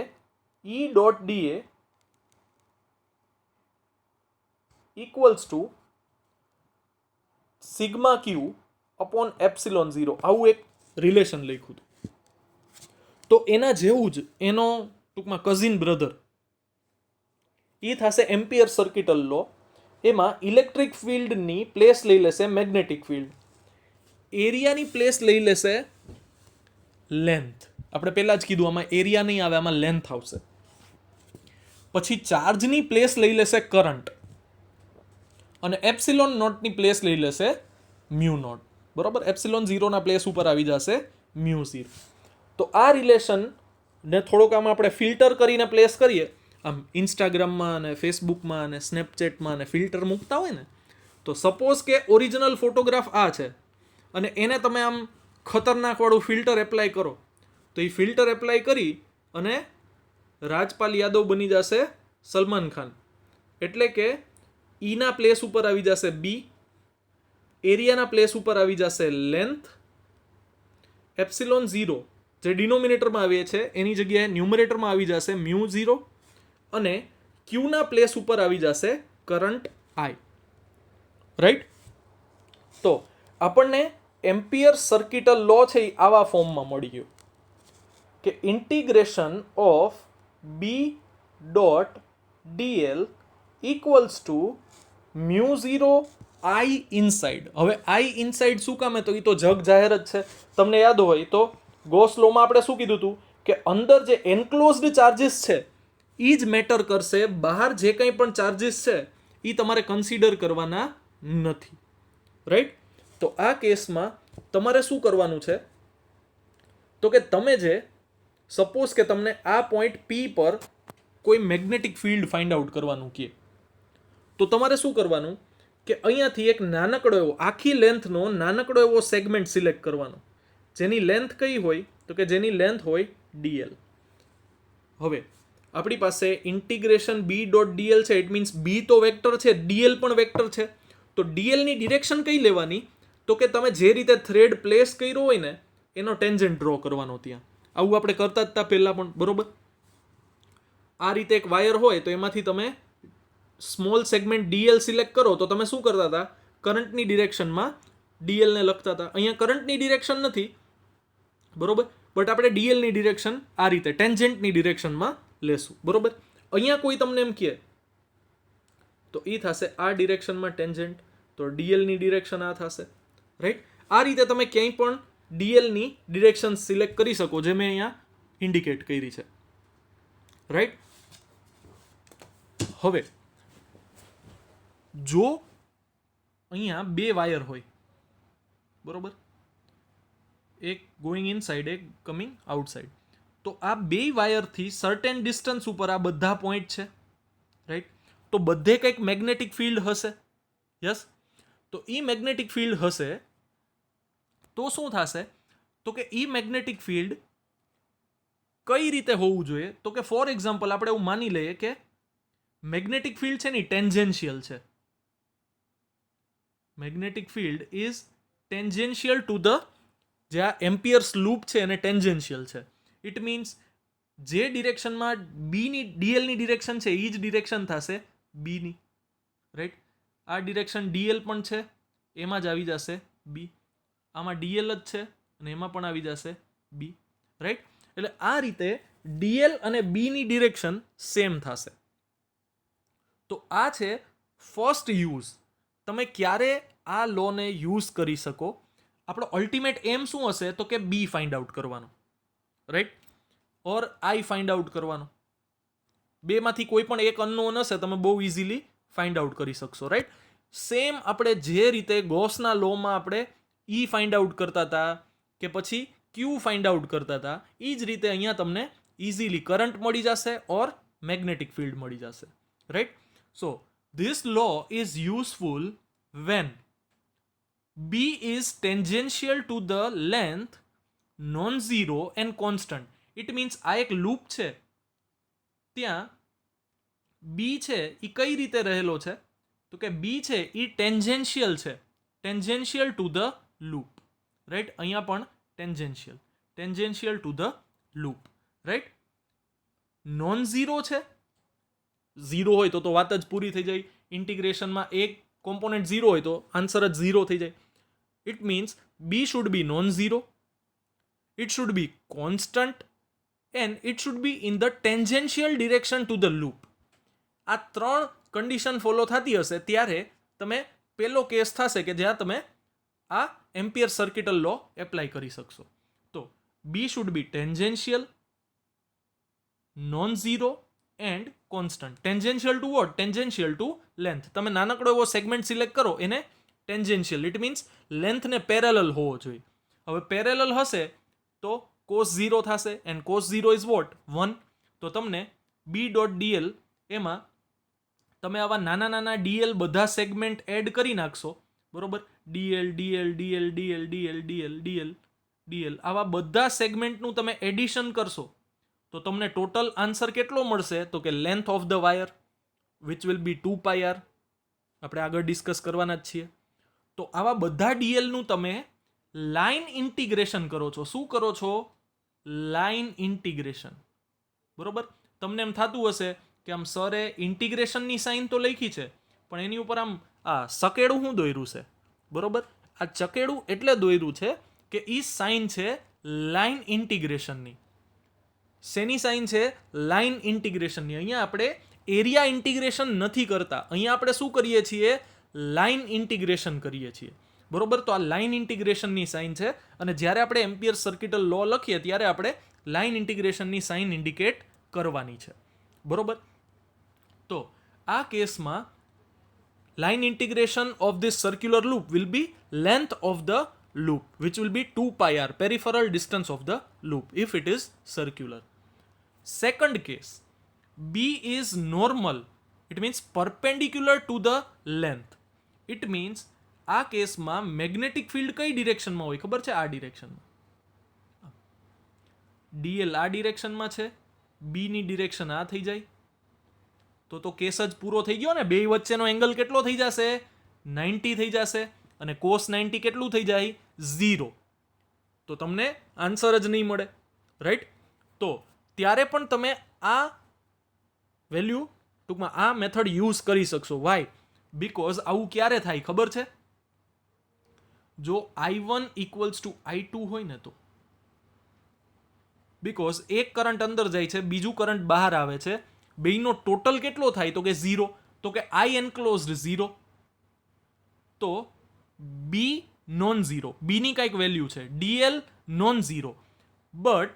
E.dA equals to sigma Q upon epsilon 0 આવું એક રિલેશન લખ્યું હતું. તો એના જેવું જ એનો ટૂંકમાં કઝિન બ્રધર એ થશે એમ્પિયર સર્કિટલ લો. એમાં ઇલેક્ટ્રિક ફિલ્ડની પ્લેસ લઈ લેશે મેગ્નેટિક ફિલ્ડ, એરિયાની પ્લેસ લઈ લેશે લેન્થ. આપણે પહેલાં જ કીધું આમાં એરિયા નહીં આવે, આમાં લેન્થ આવશે. પછી ચાર્જની પ્લેસ લઈ લેશે કરંટ, અને એપ્સિલોન નોટની પ્લેસ લઈ લેશે મ્યુ નોટ, બરોબર. એપ્સિલોન 0ના પ્લેસ ઉપર આવી જશે મ્યુ 0. તો આ રિલેશનને થોડોક આમાં આપણે ફિલ્ટર કરીને પ્લેસ કરીએ, આમ ઇન્સ્ટાગ્રામમાં અને ફેસબુકમાં અને સ્નેપચેટમાં અને ફિલ્ટર મૂકતા હોય ને, તો સપોઝ કે ઓરિજિનલ ફોટોગ્રાફ આ છે અને એને તમે આમ ખતરનાકવાળું ફિલ્ટર એપ્લાય કરો, તો એ ફિલ્ટર એપ્લાય કરી અને રાજપાલ યાદવ બની જશે સલમાન ખાન. એટલે કે ઈના પ્લેસ ઉપર આવી જશે બી, એરિયાના પ્લેસ ઉપર આવી જશે લેન્થ, એપ્સિલોન 0 જે ડિનોમિનેટરમાં આવે છે એની જગ્યાએ ન્યુમરેટરમાં આવી જશે મ્યુ 0, અને ક્યુના પ્લેસ ઉપર આવી જશે કરંટ I, રાઈટ. તો આપણને એમ્પિયર સર્કિટલ લો છે એ આવા ફોર્મમાં મળી ગયો કે integration of B.dl equals to μ0 I inside. હવે I ઇનસાઇડ શું કામે, તો એ તો જગ જાહેર જ છે. તમને યાદ હોય તો ગોસ લોમાં આપણે શું કીધું હતું કે અંદર જે એન્ક્લોઝડ ચાર્જીસ છે એ જ મેટર કરશે, બહાર જે કંઈ પણ ચાર્જીસ છે એ તમારે કન્સિડર કરવાના નથી. રાઈટ? તો આ કેસમાં તમારે શું કરવાનું છે, તો કે તમે જે સપોઝ કે તમને આ પોઈન્ટ P પર કોઈ મેગ્નેટિક ફિલ્ડ ફાઇન્ડ આઉટ કરવાનું કહે, તો તમારે શું કરવાનું કે અહીંયાથી એક નાનકડો એવો આખી લેન્થનો નાનકડો એવો સેગમેન્ટ સિલેક્ટ કરવાનો, જેની લેન્થ કઈ હોય, તો કે જેની લેન્થ હોય dl. હવે આપણી પાસે ઇન્ટિગ્રેશન b.dl છે, ઇટ મીન્સ b તો વેક્ટર છે, dl પણ વેક્ટર છે. તો dl ની ડિરેક્શન કઈ લેવાની, તો કે તમે જે રીતે થ્રેડ પ્લેસ કર્યો હોય ને એનો ટેન્જન્ટ ડ્રો કરવાનો ત્યાં. આવું આપણે કરતા જ હતા પહેલા પણ, બરોબર? આ રીતે એક વાયર હોય તો એમાંથી તમે સ્મોલ સેગમેન્ટ dl સિલેક્ટ કરો, તો તમે શું કરતા હતા, કરંટની ડિરેક્શનમાં dl ને લખતા હતા. અહીંયા કરંટની ડિરેક્શન નથી, બરોબર, બટ આપણે dl ની ડિરેક્શન આ રીતે ટેન્જન્ટની ડિરેક્શનમાં લેશું, બરોબર. અહીંયા કોઈ તમને એમ કહે તો એ થશે આ ડિરેક્શનમાં ટેન્જન્ટ, તો dl ની ડિરેક્શન આ થશે. રાઈટ? આ રીતે તમે ક્યાંય પણ dl ની ડિરેક્શન સિલેક્ટ કરી શકો, જે મેં અહીંયા ઇન્ડિકેટ કરી છે. રાઈટ? હવે જો અહીંયા બે વાયર હોય, બરોબર, એક ગોઈંગ ઇનસાઇડ, એક કમિંગ આઉટસાઇડ, તો આ બે વાયરથી સર્ટેન ડિસ્ટન્સ ઉપર આ બધા પોઈન્ટ છે. રાઈટ? તો બધે કંઈક મેગ્નેટિક ફિલ્ડ હશે. યસ? તો એ મેગ્નેટિક ફિલ્ડ હશે તો શું થશે, તો કે એ મેગ્નેટિક ફિલ્ડ કઈ રીતે હોવું જોઈએ, તો કે ફોર એક્ઝામ્પલ આપણે એવું માની લઈએ કે મેગ્નેટિક ફિલ્ડ છે ને ટેન્જેન્શિયલ છે. Magnetic field is tangential to the, જે આ એમ્પિયર્સ લૂપ છે એને ટેન્જેન્શિયલ છે. ઇટ મીન્સ જે ડિરેક્શનમાં dl ની ડિરેક્શન છે એ જ ડિરેક્શન થશે b ની. રાઈટ? આ ડિરેક્શન dl પણ છે, એમાં જ આવી જશે b. આમાં dl જ છે અને એમાં પણ આવી જશે b. રાઈટ? એટલે આ રીતે dl અને b ની ડિરેક્શન સેમ થશે. તો આ છે ફર્સ્ટ યુઝ. તમે ક્યારે આ લોને યુઝ કરી શકો. આપણો અલ્ટિમેટ એમ શું હશે, તો કે b ફાઇન્ડ આઉટ કરવાનો. Right? Or i find out કરવાનો. બેમાંથી કોઈ પણ એક અનનોન હશે, તમે બહુ ઇઝીલી ફાઇન્ડ આઉટ કરી શકશો. રાઈટ? સેમ આપણે જે રીતે ગોસના લોમાં આપણે e ફાઇન્ડ આઉટ કરતા હતા કે પછી q ફાઇન્ડ આઉટ કરતા હતા, એ જ રીતે અહીંયા તમને ઇઝીલી કરંટ મળી જશે ઓર મેગ્નેટિક ફિલ્ડ મળી જશે. Right? So this law is useful when b is tangential to the length, non-zero and constant. It means આ એક લૂપ છે, ત્યાં b છે એ કઈ રીતે રહેલો છે, તો કે b છે એ ટેન્જેન્શિયલ છે, tangential to the loop. Right? અહીંયા પણ tangential to the loop. Right? Non zero છે, ઝીરો હોય તો વાત જ પૂરી થઈ જાય. ઇન્ટિગ્રેશનમાં એક કોમ્પોનેન્ટ ઝીરો હોય તો આન્સર જ ઝીરો થઈ જાય. It means b should be non zero, it should be constant and it should be in the tangential direction to the loop. આ ત્રણ કન્ડિશન ફોલો થતી હશે ત્યારે તમે પહેલો કેસ થશે કે જ્યાં તમે આ એમ્પિયર સર્કિટલ લો એપ્લાય કરી શકશો. તો b should be tangential, non-zero and constant. Tangential to what? Tangential to length. તમે નાનકડો એવો સેગમેન્ટ સિલેક્ટ કરો એને ટેન્જેન્શિયલ, ઇટ મીન્સ લેન્થને પેરેલલ હોવો જોઈએ. હવે પેરેલલ હશે તો cos 0 થશે એન્ડ cos 0 ઇઝ વોટ? 1. તો તમને b.dl એમાં તમે આવા નાના નાના dl બધા સેગમેન્ટ એડ કરી નાખશો, બરોબર? dl dl dl dl dl dl dl dl આવા બધા સેગમેન્ટનું તમે એડિશન કરશો તો તમને ટોટલ આન્સર કેટલો મળશે, તો કે length of the wire which will be 2πr. આપણે આગળ ડિસ્કસ કરવાના જ છીએ. તો આવા બધા dlનું તમે લાઇન ઇન્ટિગ્રેશન કરો છો. શું કરો છો? Line integration. બરોબર? તમને એમ થતું હશે કે આમ સરે ઇન્ટિગ્રેશનની સાઇન તો લખી છે પણ એની ઉપર આમ આ સકેડું શું દોર્યું છે, બરોબર? આ ચકેડું એટલે દોર્યું છે કે ઈ સાઇન છે લાઇન ઇન્ટિગ્રેશનની. શેની સાઇન છે? લાઇન ઇન્ટિગ્રેશનની. અહીંયા આપણે એરિયા ઇન્ટિગ્રેશન નથી કરતા, અહીંયા આપણે શું કરીએ છીએ, લાઇન ઇન્ટિગ્રેશન કરીએ છીએ, બરોબર. તો આ લાઇન ઇન્ટિગ્રેશનની સાઇન છે, અને જ્યારે આપણે એમ્પિયર સર્કિટલ લો લખીએ ત્યારે આપણે લાઇન ઇન્ટિગ્રેશનની સાઇન ઇન્ડિકેટ કરવાની છે, બરોબર. તો આ કેસમાં line integration of this circular loop will be length of the loop, which will be 2 pi r, peripheral distance of the loop, if it is circular. Second case, B is normal, it means perpendicular to the length. It means આ કેસમાં magnetic field કઈ ડિરેક્શનમાં હોય ખબર છે, આ ડિરેક્શનમાં. DL આ ડિરેક્શનમાં છે, B ની ડિરેક્શન આ થઈ જાય, તો કેસ જ પૂરો થઈ ગયો ને. બે વચ્ચેનો એંગલ કેટલો થઈ જશે, 90 થઈ જશે, અને cos 90 કેટલું થઈ જાય, 0. તો તમને આન્સર જ નહીં મળે, રાઈટ. તો ત્યારે પણ તમે આ વેલ્યુ ટૂંકમાં આ મેથડ યુઝ કરી શકશો. વાય? બીકોઝ આવું ક્યારે થાય ખબર છે, જો I1 ઇક્વલ્સ ટુ I2 હોય ને તો. બીકોઝ એક કરંટ અંદર જાય છે, બીજું કરંટ બહાર આવે છે, બેયનો ટોટલ કેટલો થાય, તો કે 0. તો કે I એન્ક્લોઝડ 0, તો B નોન ઝીરો, B ની કંઈક વેલ્યુ છે, DL non zero, but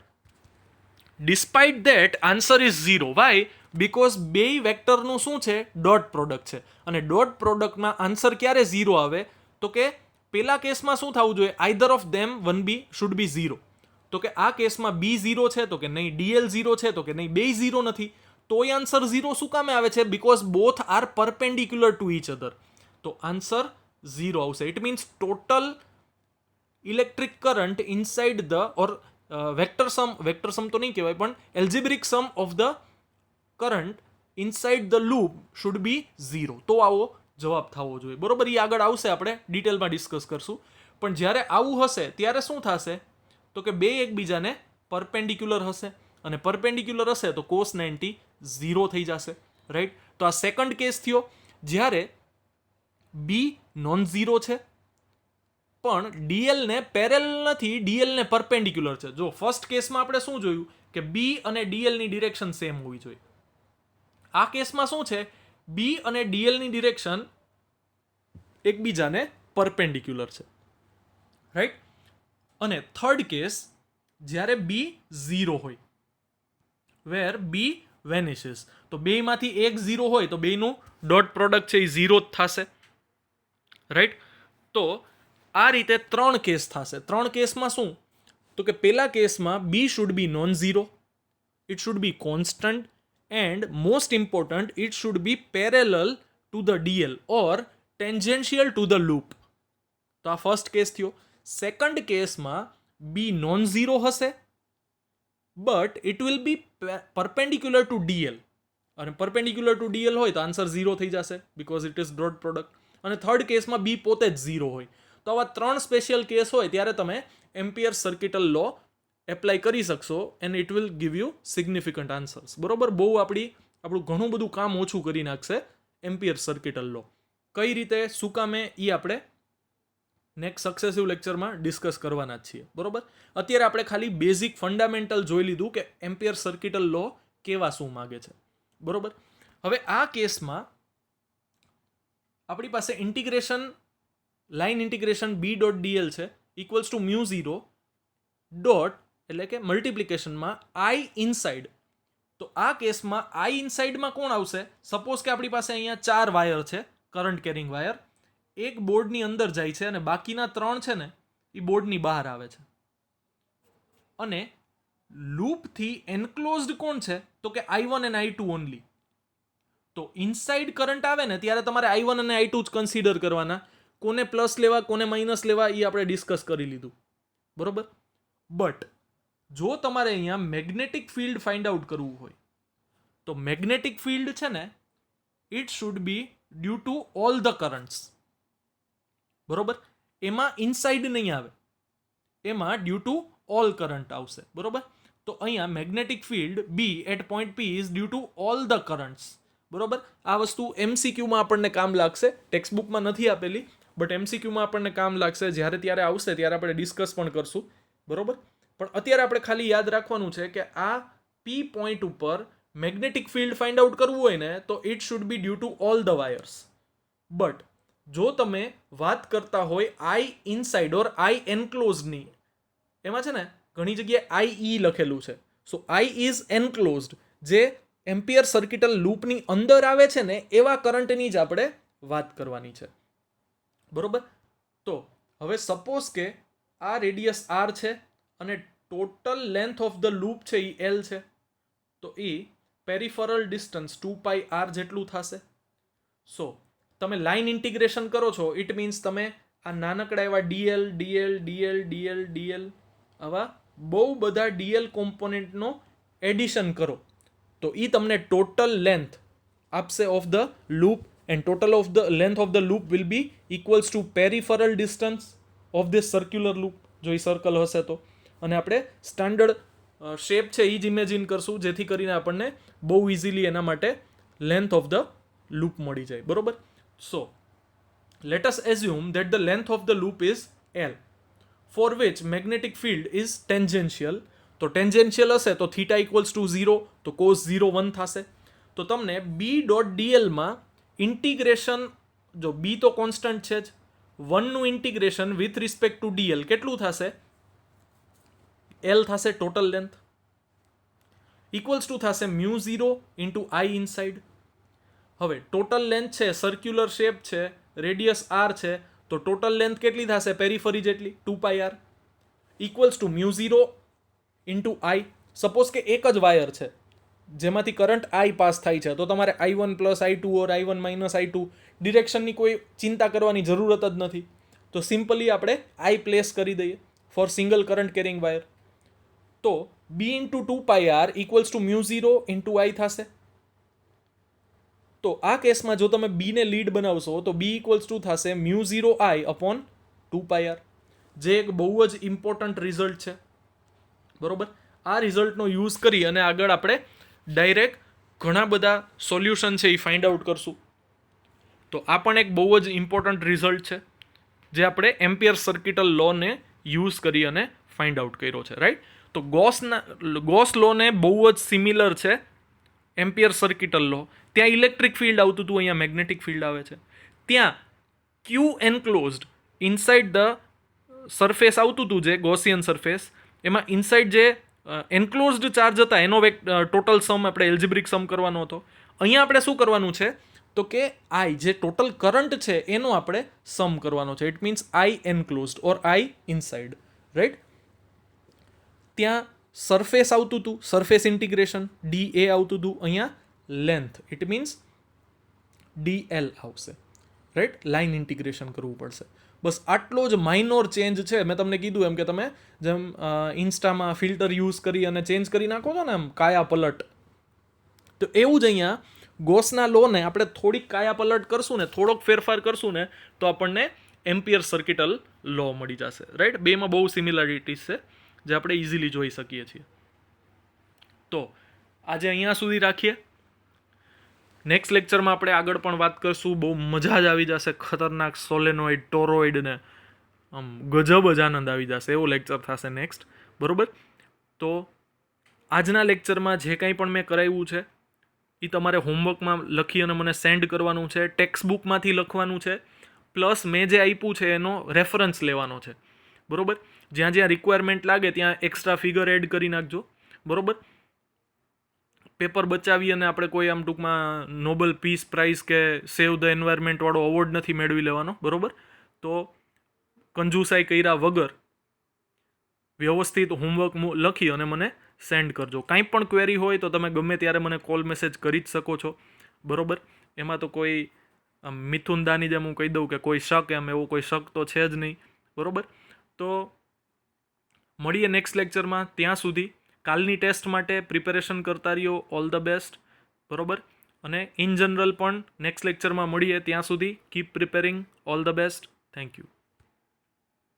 despite that answer is 0. Why? Because બેય વેક્ટરનું શું છે, ડોટ પ્રોડક્ટ છે, અને ડોટ પ્રોડક્ટમાં આન્સર ક્યારે 0 આવે, તો કે પેલા કેસમાં શું થવું જોઈએ, either of them 1B should be 0. તો કે આ કેસમાં B 0 છે, તો કે નહીં. DL 0 છે, તો કે નહીં. બેય 0 નથી, તોય આન્સર 0 શું કામે આવે છે, because both are perpendicular to each other. તો આન્સર 0 આવશે. It means total electric current inside the or vector sum તો નહીં કહેવાય, પણ algebraic sum of the current inside the loop should be 0. તો આવો જવાબ થવો જોઈએ, બરોબર. એ આગળ આવશે, આપણે ડિટેલમાં ડિસ્કસ કરશું. પણ જ્યારે આવું હશે ત્યારે શું થશે, તો કે બે એકબીજાને પરપેન્ડિક્યુલર હશે, અને પરપેન્ડિક્યુલર હશે તો cos 90 0 થઈ જશે, રાઈટ. તો આ સેકન્ડ કેસ થયો જ્યારે B નોન ઝીરો છે પણ DL ને પેરેલલ નથી, DL ને પરપેન્ડિક્યુલર છે. જો ફર્સ્ટ કેસમાં આપણે શું જોયું કે B અને DL ની ડિરેક્શન સેમ હોવી જોઈએ. આ કેસમાં શું છે, B અને DL ની ડિરેક્શન એકબીજાને પરપેન્ડિક્યુલર છે, રાઈટ. અને થર્ડ કેસ જ્યારે B 0 હોય, વેર B વેનિશિસ, તો બેમાંથી એક 0 હોય તો બેનું ડોટ પ્રોડક્ટ છે એ 0 જ થશે, રાઈટ. તો આ રીતે ત્રણ કેસ થશે. ત્રણ કેસમાં શું, તો કે પેલા કેસમાં B should be non zero, it should be constant, and most important it should be parallel to the DL or tangential to the loop. તો આ ફર્સ્ટ કેસ થયો. સેકન્ડ કેસમાં B નોન ઝીરો હશે, but it will be perpendicular to DL, અને perpendicular to DL હોય તો answer 0 થઈ જશે, because it is dot product. અને થર્ડ કેસમાં B પોતે જ 0 હોય. તો આવા ત્રણ સ્પેશિયલ કેસ હોય ત્યારે તમે એમ્પિયર સર્કિટલ લો એપ્લાય કરી શકશો, and it will give you significant answers, બરોબર. બહુ આપણું ઘણું બધું કામ ઓછું કરી નાખશે એમ્પિયર સર્કિટલ લો. કઈ રીતે, શું કામે, એ આપણે નેક્સ્ટ સક્સેસિવ લેક્ચરમાં ડિસ્કસ કરવાના જ છીએ, બરોબર. અત્યારે આપણે ખાલી બેઝિક ફંડામેન્ટલ જોઈ લીધું કે એમ્પિયર સર્કિટલ લો કેવા શું માગે છે, બરોબર. હવે આ કેસમાં આપણી પાસે ઇન્ટિગ્રેશન, લાઇન ઇન્ટિગ્રેશન B.dl છે ઇક્વલ્સ ટુ મ્યુ 0 ડોટ, એટલે કે મલ્ટિપ્લિકેશનમાં I ઇનસાઇડ. તો આ કેસમાં I ઇનસાઇડમાં કોણ આવશે, સપોઝ કે આપણી પાસે અહીંયા 4 વાયર છે, કરંટ કેરિંગ વાયર, એક બોર્ડની અંદર જાય છે અને બાકીના 3 છે ને એ બોર્ડની બહાર આવે છે, અને લૂપથી એન્ક્લોઝડ કોણ છે, તો કે I1 અને I2 ઓનલી. તો ઇનસાઇડ કરંટ આવે ને ત્યારે તમારે I1 અને I2 જ કન્સિડર કરવાના. કોને પ્લસ લેવા કોને માઇનસ લેવા એ આપણે ડિસ્કસ કરી લીધું, બરોબર. બટ જો તમારે અહીંયા મેગ્નેટિક ફિલ્ડ ફાઇન્ડ આઉટ કરવું હોય તો મેગ્નેટિક ફિલ્ડ છે ને it should be due to all the currents, બરોબર. એમાં ઇનસાઇડ નહીં આવે, એમાં ડ્યુ ટુ ઓલ કરંટ આવશે, બરોબર. તો અહીંયા magnetic field B at point P is due to all the currents, બરોબર. આ વસ્તુ MCQમાં આપણને કામ લાગશે, ટેક્સ્ટબુકમાં નથી આપેલી, બટ MCQમાં આપણને કામ લાગશે. જ્યારે ત્યારે આવશે ત્યારે આપણે ડિસ્કસ પણ કરશું, બરોબર. પણ અત્યારે આપણે ખાલી યાદ રાખવાનું છે કે આ P પોઈન્ટ ઉપર મેગ્નેટિક ફિલ્ડ ફાઇન્ડ આઉટ કરવું હોય ને તો it should be due to all the wires. But જો તમે વાત કરતા હોય આઈ ઇનસાઇડ ઓર આઈ એનક્લોઝડની, એમાં છે ને ઘણી જગ્યાએ આઈ ઈ લખેલું છે. સો આઈ ઇઝ એનક્લોઝડ, જે એમ્પિયર સર્કિટલ લૂપની અંદર આવે છે ને એવા કરંટની જ આપણે વાત કરવાની છે. બરોબર. તો હવે સપોઝ કે આ રેડિયસ આર છે અને total length of the loop છે એ એલ છે, તો એ પેરિફરલ ડિસ્ટન્સ 2πr જેટલું થશે. સો તમે લાઇન ઇન્ટિગ્રેશન કરો છો, ઇટ મીન્સ તમે આ નાનકડા એવા DL DL DL DL DL આવા બહુ બધા ડીએલ કોમ્પોનેન્ટનો એડિશન કરો તો એ તમને ટોટલ લેન્થ આપશે of the loop, end total of the length of the loop will be equals to peripheral distance of this circular loop, જો એ સર્કલ હશે તો. અને આપણે સ્ટાન્ડર્ડ શેપ છે એ જ ઇમેજિન કરશું જેથી કરીને આપણને બહુ ઇઝીલી એના માટે લેન્થ ઓફ ધ લૂપ મળી જાય. બરોબર. સો let us assume that the length of the loop is L, for which magnetic field is tangential. તો ટેન્જેન્શિયલ હશે તો થીટા ઇક્વલ્સ ટુ 0, તો કોસ 0 1 થશે. તો તમને બી ડોટ ડીએલમાં ઇન્ટિગ્રેશન, જો બી તો કોન્સ્ટન્ટ છે જ, 1 નું integration with respect to DL કેટલું થશે? એલ થશે ટોટલ લેન્થ, ઇક્વલ્સ ટુ થશે મ્યુ 0 ઇન્ટુ આઈ ઇનસાઇડ. હવે ટોટલ લેન્થ છે, સર્ક્યુલર શેપ છે, રેડિયસ આર છે, તો ટોટલ લેન્થ કેટલી થશે? પેરીફરી જેટલી, 2πr, equals to mu 0 into I. Suppose કે એક જ વાયર છે જેમાંથી કરંટ આઈ પાસ થાય છે, તો તમારે i1 પ્લસ i2 ઓર i1 માઇનસ i2 ડિરેક્શનની કોઈ ચિંતા કરવાની જરૂરત જ નથી. તો સિમ્પલી આપણે આઈ પ્લેસ કરી દઈએ for single current carrying wire. તો b into 2πr equals to mu 0 into I થશે. તો આ કેસમાં જો તમે બી ને લીડ બનાવશો તો બી ઇક્વલ્સ ટુ થશે મ્યુ 0 આઈ અપોન 2πr, જે એક બહુ જ ઇમ્પોર્ટન્ટ રિઝલ્ટ છે. બરોબર. આ રિઝલ્ટનો યુઝ કરી અને આગળ આપણે ડાયરેક્ટ ઘણા બધા સોલ્યુશન છે એ ફાઇન્ડ આઉટ કરશું. તો આ પણ એક બહુ જ ઇમ્પોર્ટન્ટ રિઝલ્ટ છે જે આપણે એમ્પિયર સર્કિટલ લોને યુઝ કરી અને ફાઇન્ડ આઉટ કર્યો છે. રાઈટ. તો ગોસ લોને બહુ જ સિમિલર છે એમ્પિયર સર્કિટલ લો. ત્યાં ઇલેક્ટ્રિક ફિલ્ડ આવતું હતું, અહીંયા મેગ્નેટિક ફિલ્ડ આવે છે. ત્યાં ક્યુ એનક્લોઝડ ઇનસાઇડ ધ સરફેસ આવતું હતું, જે ગોસિયન સરફેસ, એમાં ઇનસાઇડ જે એન્ક્લોઝડ ચાર્જ હતા એનો ટોટલ સમ આપણે એલ્જિબ્રિક સમ કરવાનો હતો. અહીંયા આપણે શું કરવાનું છે તો કે આઈ જે ટોટલ કરંટ છે એનો આપણે સમ કરવાનો છે. It means I enclosed or I inside. Right. ત્યાં સરફેસ આવતું હતું, સરફેસ ઇન્ટિગ્રેશન ડી એ આવતું હતું, અહીંયા લેન્થ ઇટ મીન્સ ડીએલ આવશે. રાઈટ. લાઇન ઇન્ટિગ્રેશન કરવું પડશે. બસ આટલો જ માઇનોર ચેન્જ છે. મેં તમને કીધું એમ કે તમે જેમ ઇન્સ્ટામાં ફિલ્ટર યુઝ કરી અને ચેન્જ કરી નાખો છો ને એમ કાયા પલટ, તો એવું જ અહીંયા ગોસના લોને આપણે થોડીક કાયા પલટ કરશું ને, થોડોક ફેરફાર કરશું ને, તો આપણને એમ્પિયર સર્કિટલ લો મળી જશે. રાઈટ. બેમાં બહુ સિમિલારિટીઝ છે જે આપણે ઇઝીલી જોઈ શકીએ છીએ. તો આજે અહીંયા સુધી રાખીએ. નેક્સ્ટ લેક્ચરમાં આપણે આગળ પણ વાત કરશું. બહુ મજા જ આવી જશે. ખતરનાક સોલેનોઇડ, ટોરોઇડ ને આમ ગજબ જ આનંદ આવી જશે એવો લેક્ચર થશે નેક્સ્ટ. બરોબર. તો આજના લેક્ચરમાં જે કંઈ પણ મેં કરાવ્યું છે એ તમારે હોમવર્કમાં લખી અને મને સેન્ડ કરવાનું છે. ટેક્સ્ટ બુકમાંથી લખવાનું છે, પ્લસ મેં જે આપ્યું છે એનો રેફરન્સ લેવાનો છે. બરોબર. જ્યાં જ્યાં રિક્વાયરમેન્ટ લાગે ત્યાં એક્સ્ટ્રા ફિગર એડ કરી નાખજો. બરોબર. પેપર બચાવી અને આપણે કોઈ આમ ટૂંકમાં નોબલ પીસ પ્રાઇઝ કે સેવ ધ એન્વાયરમેન્ટ વાળો અવોર્ડ નથી મેળવી લેવાનો. બરોબર. તો કંજુસાઈ કર્યા વગર વ્યવસ્થિત હોમવર્ક લખી અને મને સેન્ડ કરજો. કાંઈ પણ ક્વેરી હોય તો તમે ગમે ત્યારે મને કોલ મેસેજ કરી જ શકો છો. બરોબર. એમાં તો કોઈ મિથુન દાની જેમ હું કહી દઉં કે કોઈ શક, એમ એવો કોઈ શક તો છે જ નહીં. બરોબર. તો મળીએ નેક્સ્ટ લેક્ચરમાં. ત્યાં સુધી કાલની ટેસ્ટ માટે પ્રિપેરેશન કરતા રહ્યો. All the best. બરોબર. અને ઇન જનરલ પણ નેક્સ્ટ લેક્ચરમાં મળીએ. ત્યાં સુધી keep preparing. All the best. Thank you.